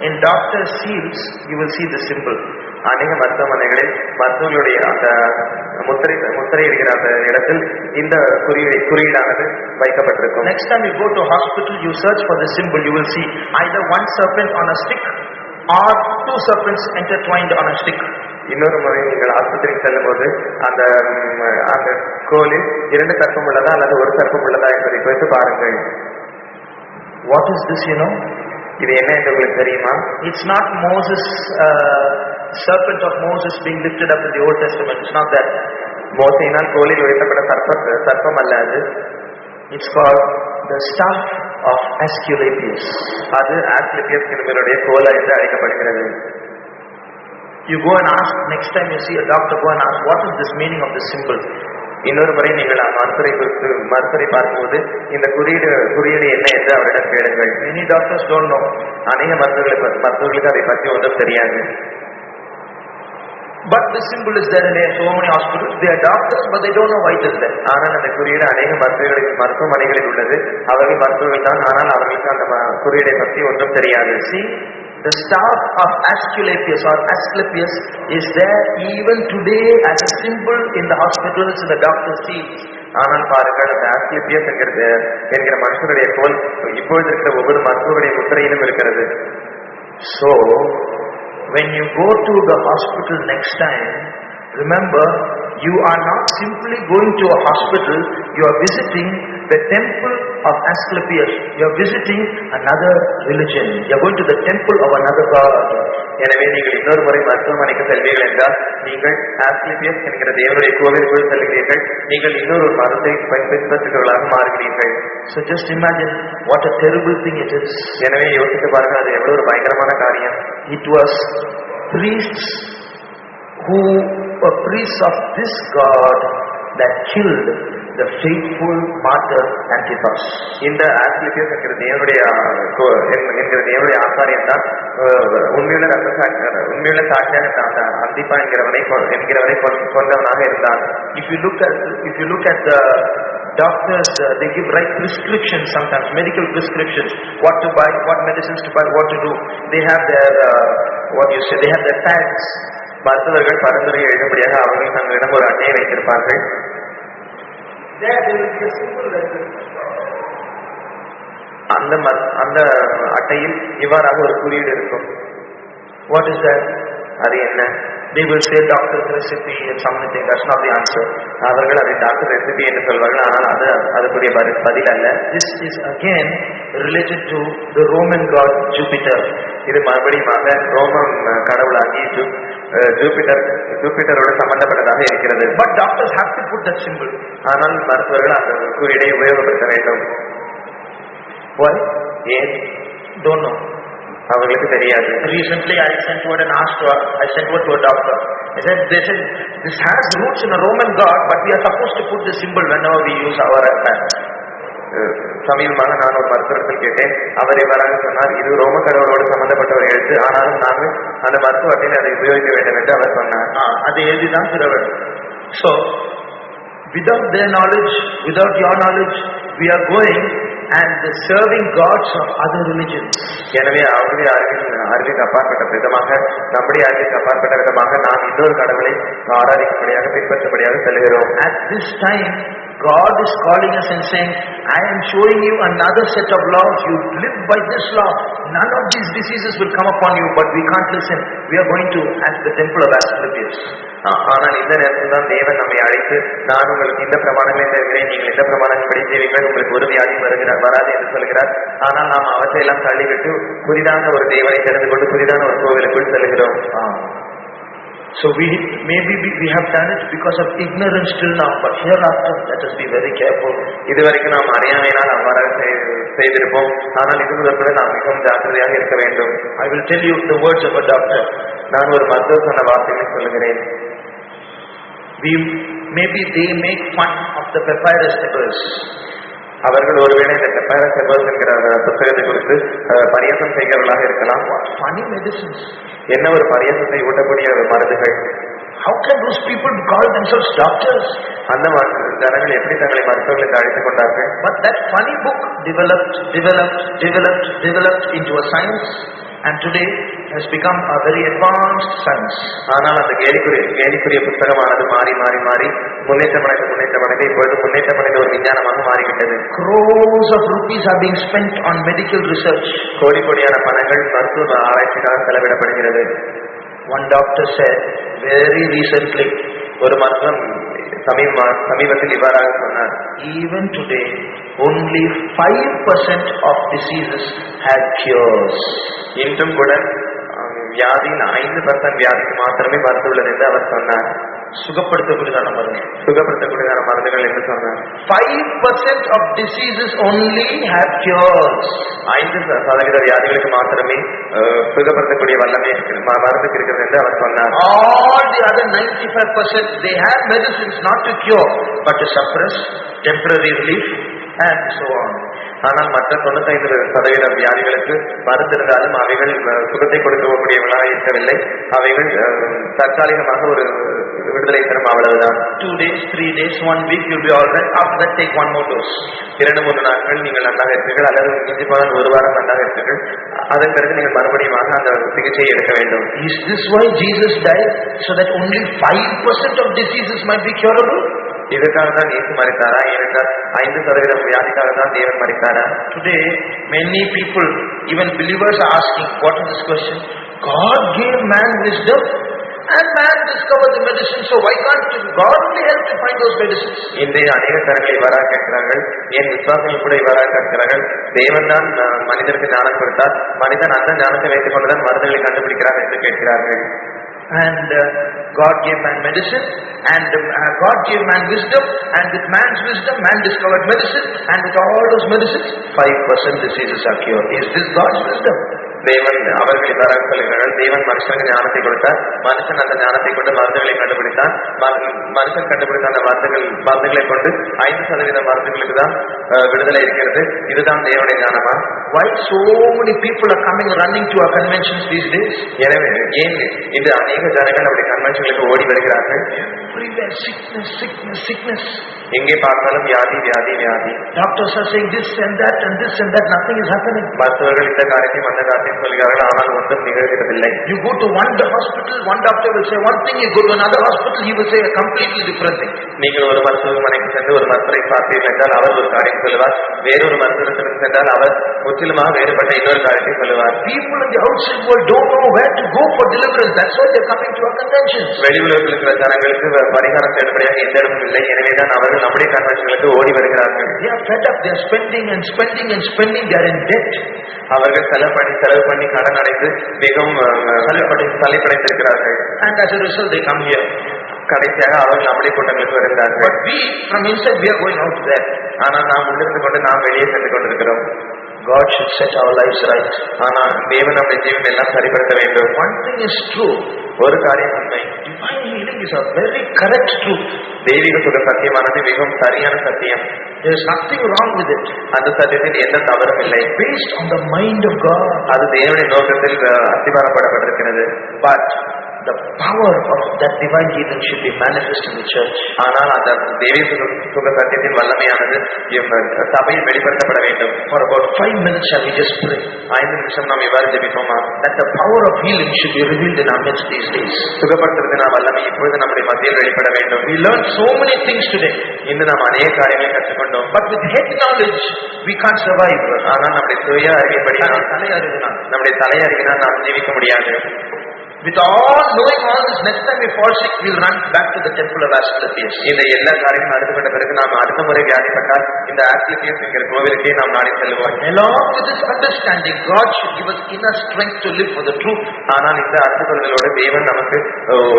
in doctor's seals, you will see the symbol. அநேக மருத்துவமனைகளில் மருத்துவர்களுடைய அந்த முத்திரையிடுகிற அந்த இடத்தில் இந்த குறியீடானது வைக்கப்பட்டிருக்கும். Next time you go to hospital, you search for the symbol, you will see either one serpent on a stick or two serpents intertwined on a stick. இன்னொரு முறை நீங்கள் ஆஸ்பத்திரிக்கு செல்லும் போது அந்த அந்த கோலில் 2 சர்ப்பம் உள்ளதா அல்லது ஒரு சர்ப்பம் உள்ளதா என்பதை குறித்து பாருங்கள். What is this, you know? இது என்ன என்று உங்களுக்கு தெரியுமா? It's not Moses, serpent of Moses being lifted up in the Old Testament. It's not that. மோசேயினால் கோலில் உயர்த்தப்பட்ட சர்ப்பம் அல்ல அது. It's called the staff of Asclepius. அது ஆஸ்கிலேபியஸ் என்பவருடைய கோல் என்று அழைக்கப்படுகிறது. You go and ask, next time you see a doctor, go and ask, what is this meaning of this symbol? இன்னொரு முறை நீங்கள் மருத்துவரை பார்க்கும்போது இந்த குறியீடு என்ன என்று அவரிடம் கேளுங்கள். Many doctors don't know. அநேக மருத்துவர்களுக்கு அதை பற்றி ஒன்றும் தெரியாது. But the symbol is there in so many hospitals. They are doctors, but they don't know why it is there. ஆனால் அந்த குறியீடு அநேக மருத்துவமனைகளில் உள்ளது. அவர்கள் மருத்துவர்கள் தான், ஆனால் அவர்களுக்கு அந்த குறியீடை பற்றி ஒன்றும் தெரியாது. See, the staff of Asclepius or Asclepius is there even today as a symbol in the hospitals, in the doctor's seats. ஆனால் பாருங்கள், அந்த ஆஸ்கிலேபியஸ் என்கிற மனுஷனுடைய கோல் இப்பொழுது இருக்கிற ஒவ்வொரு மருத்துவருடைய முத்திரையிலும் இருக்கிறது. So when you go to the hospital next time, remember, you are not simply going to a hospital, you are visiting the temple of Asclepius. You are visiting another religion. You are going to the temple of another god. எனவே நீங்கள் இன்னொரு முறை மருத்துவமனைக்கு செல்வீர்கள் என்றால் நீங்கள் ஆஸ்கிலேபியஸ் என்கிற தேவனுடைய கோவிலுக்குள் செல்கிறீர்கள். நீங்கள் இன்னொரு மதத்தை பின்பற்றுகிறவர்களாக மாறுகிறீர்கள். So just imagine what a terrible thing it is. எனவே யோசித்து பாருங்கள், அது எவ்வளவு ஒரு பயங்கரமான காரியம். It was priests who were priests of this god that killed the faithful martyr Antipas. இந்த ஆஸ்கிலேபியஸ் என்கிற தேவனுடைய ஆசாரியன் தான் உண்மையுள்ள சாட்சியாக அந்திப்பா என்கிறவரை கொண்டவனாக இருந்தான். If you look at the doctors, they give right prescriptions sometimes, medical prescriptions, what to buy, what medicines to buy, what to do. They have their they have their pads. மருத்துவர்கள் பரிந்துரை எழுதும்படியாக அவர்கள் தங்களிடம் ஒரு அட்டையை வைத்திருப்பார்கள். அந்த அட்டையில் இவ்வாறாக ஒரு குறியீடு இருக்கும். What is that? அது என்ன? They will say doctor's recipe and something. That's not the answer. அவர்கள் அதை டாக்டர் ரெசிபி என்று சொல்வார்கள், ஆனால் அது அதுக்குரிய பதில் அல்ல. This is again related to the Roman god Jupiter. இது மறுபடியும் ரோமன் கடவுளாகி ஜூபிட்டரோடு சம்பந்தப்பட்டதாக இருக்கிறது. But doctors have to put that symbol. ஆனால் மருத்துவர்கள் அந்த குறியீடை உபயோகப்படுத்த வேண்டும். Why? ஏன்? Don't know. அவர்களுக்கு தெரியாது. Recently I sent word to a doctor. They said this has roots in a Roman god, but we are supposed to put the symbol whenever we use our hands. சமீபமாக நான் ஒரு மருத்துவத்தில் கேட்டேன். அவர் இவ்வாறாக சொன்னார், இது ரோம கடவுளோடு சம்பந்தப்பட்ட ஒரு எழுத்து, ஆனாலும் நாங்கள் அந்த மருத்துவத்தில் அதை உபயோகிக்க வேண்டும் என்று அவர் சொன்னார். அது எழுதிதான் தர வேண்டும். So without their knowledge, without your knowledge, we are going and serving gods of other religions. எனவே அவருடைய அறிவுக்கு அப்பாற்பட்ட விதமாக, நம்முடைய அறிவுக்கு அப்பாற்பட்ட விதமாக நாம் இன்னொரு கடவுளை ஆராதிக்கும்படியாக பின்பற்றபடியாக செல்கிறோம். At this time God is calling us and saying, I am showing you another set of laws. You live by this law. None of these diseases will come upon you, but we can't listen. We are going to at the temple of Asclepius. ஆனால் இந்த நேரத்தில் தான் தேவன் நம்மை அழைத்து, நான் உங்களுக்கு இந்த பிரமாணங்களை தருகிறேன், நீங்கள் இந்த பிரமாணங்களை செய்வீர்கள், உங்களுக்கு ஒரு வியாதி வராது என்று சொல்கிறார். ஆனால் நாம் அவற்றையெல்லாம் தள்ளிவிட்டு புதிதான ஒரு தேவனை தெரிந்து கொண்டு புதிதான ஒரு கோவிலுக்குள் செல்கிறோம். So we have done it because of ignorance till now, but hereafter let us be very careful. இதுவரைக்கும் நாம் அறியாமையினால் அவ்வாறாக செய்திருப்போம், ஆனால் இது முதல் கூட நாம் மிகவும் ஜாக்கிரதையாக இருக்க வேண்டும். I will tell you the words of a doctor. நான் ஒரு மருத்துவர் சொன்ன வார்த்தைகளை சொல்லுகிறேன். Maybe they make fun of the papyrus tables. அவர்கள் ஒருவேளை இந்த பெப்பைரஸ் டேபிள்ஸ் என்கிற புத்தகத்தை குறித்து பரியாசம் செய்கிறவர்களாக இருக்கலாம். Funny medicines. என்ன ஒரு பரியாசத்தை ஊட்டக்கூடிய மருந்துகள். How can those people call themselves doctors? அந்த ஜனங்கள் எப்படி தங்களை மருத்துவர்களுக்கு அழைத்துக் கொண்டார்கள்? But that funny book developed into a science, and today has become a very advanced science. ஆனால் அந்த கேலிக்குரிய புத்தகமானது மாறி முன்னேற்றமடைந்து இப்பொழுது முன்னேற்றமடைந்த ஒரு விஞ்ஞானமாக மாறிவிட்டது. Crores of rupees are being spent on medical research. கோடியான பணங்கள் மருத்துவ ஆராய்ச்சிக்காக செலவிடப்படுகிறது. One doctor said very recently, ஒரு மருத்துவம் சமீபத்தில் இவ்வாறாக சொன்னார், even today only 5% of diseases have cures. இன்றும் கூட வியாதியில் 5% வியாதிக்கு மாத்திரமே மருந்து உள்ளது என்று அவர் சொன்னார். சுகப்படுத்தக்கூடியதான மருந்துகள் என்று சொன்னார். 5% of diseases only have cures. 5% வியாதிகளுக்கு மாத்திரமே சுகப்படுத்தக்கூடிய வல்லமை மருந்து இருக்கிறது என்று அவர் சொன்னார். All the other 95% they have medicines not to cure but to suppress, temporary relief and so on. ஆனால் மற்ற 95% வியாதிகளுக்கு மருந்து இருந்தாலும் அவைகள் சுகத்தை கொடுக்கக்கூடியவர்களாக இருக்கவில்லை. அவைகள் தற்காலிகமாக ஒரு விடுதலை தரும், அவ்வளவுதான். 2 days, 3 days, 1 week you'll be all right. After that take 1 more dose. 2-3 நாட்கள் நீங்கள் நன்றாக இருப்பீர்கள், அல்லது மிஞ்சி போனால் 1 வாரம் நன்றாக இருப்பீர்கள். அதன் பிறகு நீங்கள் மறுபடியும் அந்த சிகிச்சையை எடுக்க வேண்டும். Is this why Jesus died? So that only 5% of diseases might be curable? இதற்காக தான் இயேசு மரித்தாரா? ஏனென்றால் 5% வியாதிக்காக தான் தேவன் மரித்தாரா? Today many people, even believers, are asking, what is this question? God gave man wisdom and man discovered the medicine, so why can't God only help to find those medicines? இன்றைய அநேக தரங்களை இவ்வாறாக கேட்கிறார்கள். என் விசுவாசங்கள் கூட இவ்வாறாக கேட்கிறார்கள். தேவன் தான் மனிதனுக்கு ஞானம் கொடுத்தார், மனிதன் அந்த ஞானத்தை வைத்துக் கொண்டுதான் மருந்துகளை கண்டுபிடிக்கிறார் என்று கேட்கிறார்கள். And God gave man medicine, and God gave man wisdom, and with man's wisdom man discovered medicine, and with all those medicines 5% diseases are cured. Is this God's wisdom? தேவன் அவர்கள் இவ்வாறாக சொல்கிறார்கள், தேவன் மனுஷனுக்கு ஞானத்தை கொடுத்தார், மனுஷன் அந்த ஞானத்தை கொண்டு மருந்துகளை கண்டுபிடித்தான், மனுஷன் கண்டுபிடித்த அந்த மருந்துகளை கொண்டு 5% மருந்துகளுக்கு தான் விடுதலை இருக்கிறது. இதுதான் தேவனுடைய ஞானமா? Why so many people are coming running to our conventions these days? எனவே ஏன் இன்று அநேக ஜனங்கள் அப்படி கன்வென்ஷன்களுக்கு ஓடி வருகிறார்கள்? Everywhere sickness. எங்கே பார்த்தாலும் வியாதி. Doctors are saying this and that, nothing is happening. மருத்துவர்கள் இந்த காரியத்தையும் அந்த காரியத்தையும் சொல்கிறார்கள், ஆனால் ஒன்றும் நிகழ்கிறதில்லை. You go to one hospital, one doctor will say one thing, you go to another hospital, he will say a completely different thing. நீங்கள் ஒரு மருத்துவமனைக்கு சென்று ஒரு மருத்துவரை பார்த்தீர்கள் என்றால் அவர் ஒரு காரியம் சொல்லுவார், வேறொரு மருத்துவருக்கு சென்றால் அவர் முற்றிலுமாக வேறுபட்ட இன்னொரு காரியத்தை சொல்லுவார். People in the outside world don't know where to go for deliverance. That's why they are coming to our conventions. வெளி உலகில் இருக்கிற ஜனங்களுக்கு பரிகாரம் தேடும்படியாக எந்த இடமும் இல்லை. எனவேதான் அவர்கள் நம்முடைய கன்வென்ஷன்களுக்கு ஓடி வருகிறார்கள். They are fed up. They are spending. They are in debt. அவர்கள் செலவு பண்ணி கடன் அடைந்து மிகவும் தலைப்படைத்திருக்கிறார்கள். And as a result they come here. கடைசியாக அவர்கள் நம்முடைய கூட்டங்களுக்கு வருகிறார்கள். But we from inside we are going out there. ஆனால் நாம் உள்ளிருந்து கொண்டு நாம் வெளியே சென்று கொண்டிருக்கிறோம். God should set our lives right. ஆனால் தேவன் நம்முடைய ஜீவனை எல்லாம் சரிப்படுத்த வேண்டும். One thing is true. ஒரு காரியம் உண்மை. Divine healing is a very correct truth. தெய்வீக சுக சத்தியமானது மிகவும் சரியான சத்தியம். There is nothing wrong with it. அந்த சத்தியத்தில் எந்த தவறும் இல்லை. Based on the mind of God. அது தேவனுடைய நோக்கத்தில் அஸ்திவாரப்படப்பட்டிருக்கிறது. But the power of that divine healing should be manifest in the church. ஆனால் அந்த தெய்வீக சுக சத்தியத்தின் வல்லமையானது சபையில் வெளிப்படுத்தப்பட வேண்டும். For about 5 minutes shall we just pray. 5 நிமிஷம் நாம் இவ்வாறு ஜெபிப்போமா? That the power of healing should be revealed in our midst these days. சுகப்படுத்துவதன் வல்லமை இப்பொழுது நம்முடைய மத்தியில் வெளிப்பட வேண்டும். We learned so many things today. இன்று நாம் அநேக காரியங்களை கற்றுக்கொண்டோம். But with head knowledge we can't survive. ஆனால் நம்முடைய சுய அறிவின்படி நம்முடைய தலை அறிவினால் நாம் ஜீவிக்க முடியாது. With all knowing all this, next time we fall sick, we'll run back to the temple of Asclepius. இந்த எல்லா காரியமும் அறிந்து கொண்ட பிறகு நாம் அடுத்த முறை வியாதிப்பட்டால் இந்த ஆஸ்கிலிபியஸ் என்கிற கோவிலுக்கே நாம் நாடி செல்வோம். Along with this understanding, God should give us inner strength to live for the truth. ஆனால் இந்த அறிந்துகொள்வதோடு தேவன் நமக்கு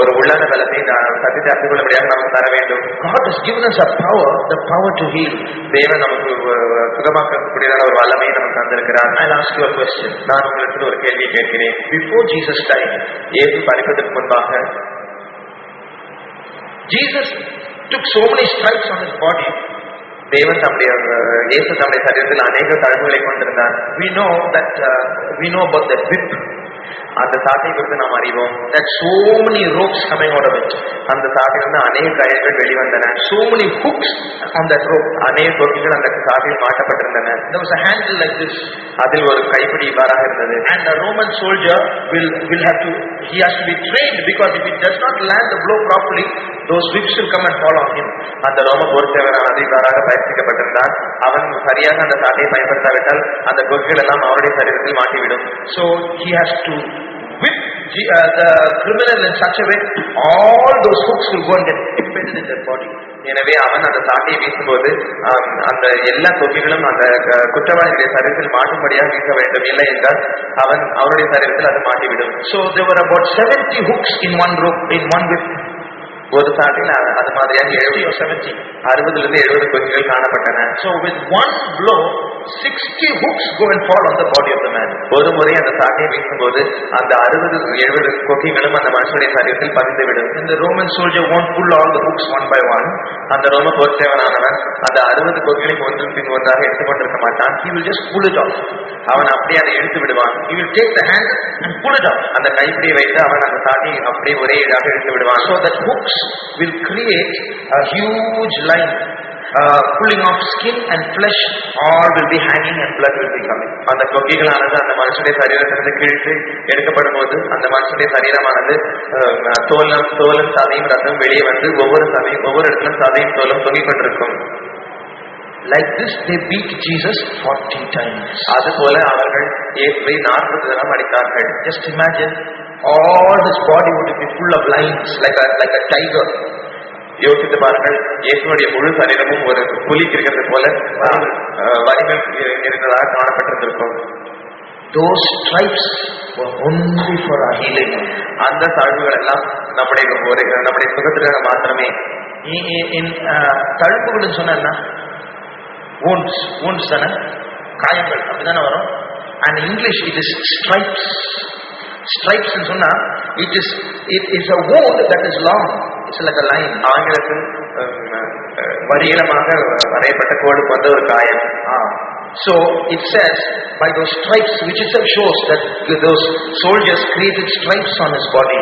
ஒரு உள்ளான பலத்தை சத்தியத்தை அறிந்து கொள்ளும்படியாக நமக்கு தர வேண்டும். God has given us a power, the power to heal. தேவன் நமக்கு சுகமாக்கக்கூடியதான ஒரு வல்லமையை நமக்கு தந்திருக்கிறார். I'll ask you a question. நான் உங்களுக்கு ஒரு கேள்வியை கேட்கிறேன். Before Jesus died, இயேசு மரிப்பதற்கு முன்பாக Jesus took so many stripes on his body. தேவன் இயேசு தம்முடைய சரீரத்தில் அநேக தழும்புகளை கொண்டிருந்தார். We know about that whip. அந்த சாட்டை குறித்து நாம் அறிவோம். that so many ropes coming out of it, அந்த சாட்டையிலிருந்து அநேக கயிறுகள் வெளிவந்தன. so many hooks on that rope, அநேக கொக்கிகள் அந்த சாட்டையில் மாட்டப்பட்டிருந்தன. there was a handle like this, அதில் ஒரு கைப்பிடி இவ்வாறாக இருந்தது. and a Roman soldier will have to, he has to be trained, because if he does not land the blow properly, those whips will come and fall on him. அந்த ரோம போர் சேவனானது இவ்வாறாக பயிற்சிக்கப்பட்டிருந்தான். அவன் சரியாக அந்த சாட்டையை பயன்படுத்தாவிட்டால் அந்த கொக்கிகள் எல்லாம் அவருடைய சரீரத்தில் மாட்டிவிடும். So he has to whip the criminal in such a way, all those hooks will go and get embedded in their body. எனவே அவன் அந்த சாட்டையை வீசும்போது அந்த எல்லா கொக்கிகளும் அந்த குற்றவாளிகளுடைய சரீரத்தில் மாட்டும்படியாக வீச வேண்டும். இல்லை என்றால் அவருடைய சரீரத்தில் அது மாட்டிவிடும். So there were about 70 hooks in one rope, in one whip. ஒரு சாட்டில் அது மாதிரியாக 60 or 70, 60 70 கொக்கிகள் காணப்பட்டன. So with one blow 60 hooks go and fall on the body of the man. ஒரு முறை அந்த சாட்டையை வீசும்போது அந்த 60 70 கொக்கிகளும் அந்த மனுஷனுடைய சரீரத்தில் பதிந்துவிடும். And the Roman soldier won't pull all the hooks one by one. அந்த ரோம போர் சேவனானவன் அந்த 60 கொக்கிகளையும் ஒன்றின் பின் ஒன்றாக எடுத்துக்கொண்டிருக்க மாட்டான். He will just pull it off. அவன் அப்படியே அதை இழுத்து விடுவான். He will take the hand and pull it off. அந்த கைப்பிடியை வைத்து அவன் அந்த சாட்டையை அப்படியே ஒரே இதாக இழுத்து விடுவான். So that hooks will create a huge line, pulling off skin and flesh, all will be hanging and blood will be coming. அந்த கொக்கிகளானது அந்த மனுஷனுடைய சரீரத்திலிருந்து கிழித்து எடுக்கப்படும் போது அந்த மனுஷனுடைய சரீரமானது தோலும் சதையும் ரத்தம் வெளியே வந்து ஒவ்வொரு இடத்திலும் சதையும் தோலும் தொங்கிக் கொண்டிருக்கும். Like this they beat Jesus 40 times. அதுபோல அவர்கள் இயேசுவை 40 தடவை அடித்தார்கள். Just imagine, all his body would be full of lines, like a tiger. யோசித்து பாருங்கள், இயேசுடைய முழு சரீரமும் ஒரு புலிக்கு இருக்கிறது போல வலிமை இருந்ததாக காணப்பட்டிருந்திருக்கும். Those stripes were only for our healing. அந்த தழும்புகள் எல்லாம் நம்முடைய சுகத்திற்காக மாத்திரமே. In தழும்புகள் சொன்னா wounds தானே, காயங்கள் அப்படிதானே வரும். And in English it is stripes. Stripes ன்னு சொன்னா it is a wound that is long. It's like a line. ஆங்கிலத்தில் வரியிலமாக வரையப்பட்ட கோடு போன்ற ஒரு காயம். So it says, by those stripes, which itself shows that those soldiers created stripes on his body.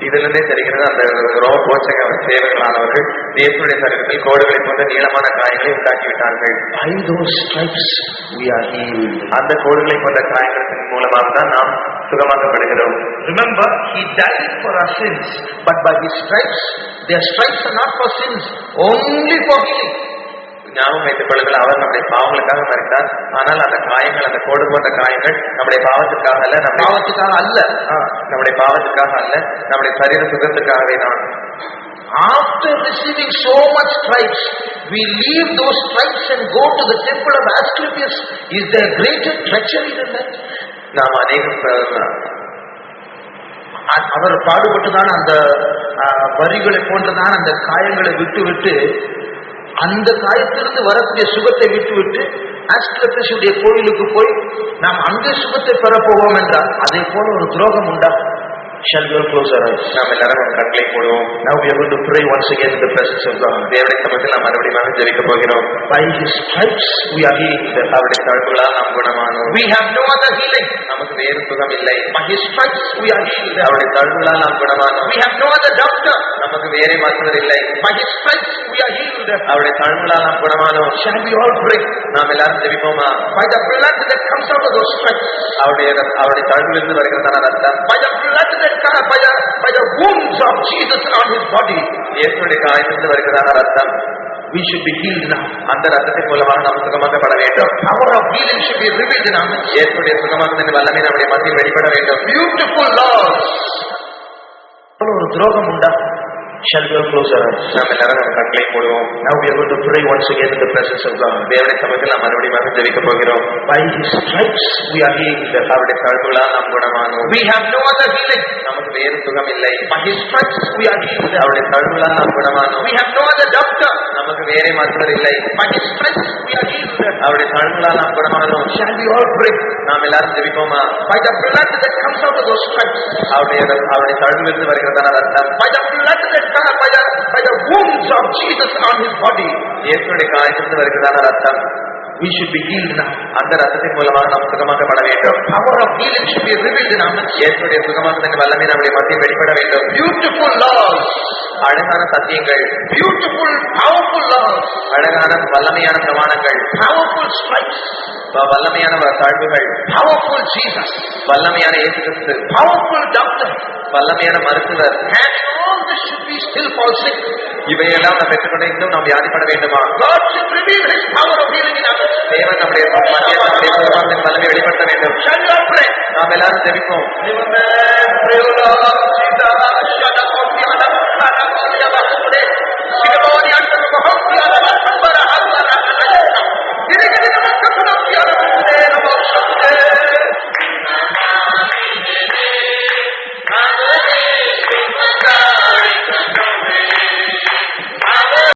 இதிலிருந்தே தெரிகிறது அந்த ரோம போர்ச்சக சேவகர்களானவர்கள் இயேசுடைய சரீரத்தில் கோடுகளை போன்ற நீளமான காயங்களை உண்டாக்கிவிட்டார்கள். By those stripes we are healed. அந்த கோடுகளை போன்ற காயங்களின் மூலமாக தான் நாம் சுகமாக்கப்படுகிறோம். Remember, he died for our sins, but by his stripes, their stripes are not for sins, only for healing. ஞாபகம் வைத்துக் கொள்ளுங்கள், அவர் நம்முடைய பாவங்களுக்காக மரித்தார். ஆனால் அந்த காயங்கள், அந்த கோடு போன்ற காயங்கள் நம்முடைய பாவத்துக்காக அல்ல, நம்முடைய பாவத்துக்காக அல்ல, நம்முடைய சரீர சுகத்துக்காகவே தான். After receiving so much stripes, we leave those stripes and go to the temple of Asclepius. Is there greater treachery than that? நாம் அநேக அவர் பாடுபட்டுதான் அந்த வரிகளை போன்றதான் அந்த காயங்களை விட்டு அந்த காயத்திலிருந்து வரக்கூடிய சுகத்தை விட்டு ஆஸ்கிலபியஸுடைய கோயிலுக்கு போய் நாம் அங்கே சுகத்தை பெறப்போவோம் என்றால் அதே போல ஒரு துரோகம் உண்டா? Shall we all close our eyes? நாம் எல்லாரும் கண்களை மூடுவோம். Now we are going to pray once again in the presence of God. தேவனுடைய சமூகத்தில் நாம் மறுபடியும் ஜெபிக்க போகிறோம். By his stripes we are healed. அவருடைய தழும்புகளால் நாம் குணமானோம். We have no other healing. நமக்கு வேறு சுகம் இல்லை. By his stripes we are healed. அவருடைய தழும்புகளால் நாம் குணமானோம். We have no other doctor. நமக்கு வேறே மருத்துவர் இல்லை. By his stripes we are healed. அவருடைய தழும்புகளால் நாம் குணமானோம். Shall we all pray? நாம் எல்லாரும் ஜெபிப்போமா? By the blood that comes out of those stripes. அவருடைய தழும்பிலிருந்து வருகிறதான ரத்தம். By the blood that comes by the wounds of Jesus on his body. இயேசுவுடைய காயத்திலிருந்து வருகிறதான ரத்தம். We should be healed now. அந்த ரத்தத்தின் மூலமாக நாம் சுகமாக்கப்பட வேண்டும். Power of healing should be revealed in our midst. இயேசுவுடைய சுகமாக்குதலின் வல்லமை நம்முடைய மத்தியில் வெளிப்பட வேண்டும். Beautiful laws. ஒரு துரோகம் உண்டா? Shall we all close our eyes? நாம் எல்லாரும் கண்களை மூடுவோம். Now we are going to pray once again in the presence of God. தேவனுடைய சமூகத்தில் நாம் மறுபடியும் ஜெபிக்க போகிறோம். By his stripes we are healed. அவருடைய தழும்புகளால் நாம் குணமானோம். We have no other healing. நமக்கு வேறு சுகம் இல்லை. By his stripes we are healed. அவருடைய தழும்புகளால் நாம் குணமானோம். We have no other doctor. நமக்கு வேறே மருத்துவர் இல்லை. By his stripes we are healed. அவருடைய தழும்புகளால் நாம் குணமானோம். Shall we all pray? நாம் எல்லாரும் ஜெபிப்போமா? By the blood that comes out of those stripes. அவருடைய தழும்பிலிருந்து வருகிறதான ரத்தம். By the blood that comes by the wounds of Jesus on his body. இயேசுவுடைய காயத்திலிருந்து வருகிறதான ரத்தம். we should be healed now. அந்த ரத்தத்தின் மூலமாக நாம் சுகமாக்கப்பட வேண்டும். Power of healing should be revealed in our midst. இயேசுவுடைய சுகமாக்குதலின் வல்லமை நம்முடைய மத்தியில் வெளிப்பட வேண்டும். Beautiful laws, அழகான சத்தியங்கள், beautiful, powerful laws, அழகான வல்லமையான பிரமாணங்கள், powerful stripes, வல்லமையான தாழ்வுகள், powerful Jesus, வல்லமையான இயேசு கிறிஸ்து, powerful doctor, வல்லமையான மருத்துவர். having all this should we still fall sick? இவையெல்லாம் நாம் பெற்றுக்கொண்டு இன்னும் நாம் வியாதிப்பட வேண்டுமா? God should reveal His power of healing in us. தேவன் நம்முடைய சுகமாக்குதலின் வல்லமை வெளிப்படுத்த வேண்டும். Shall we all pray? நாம் எல்லாரும் ஜெபிப்போம். Amen. Pray, O Lord Jesus. Shut up.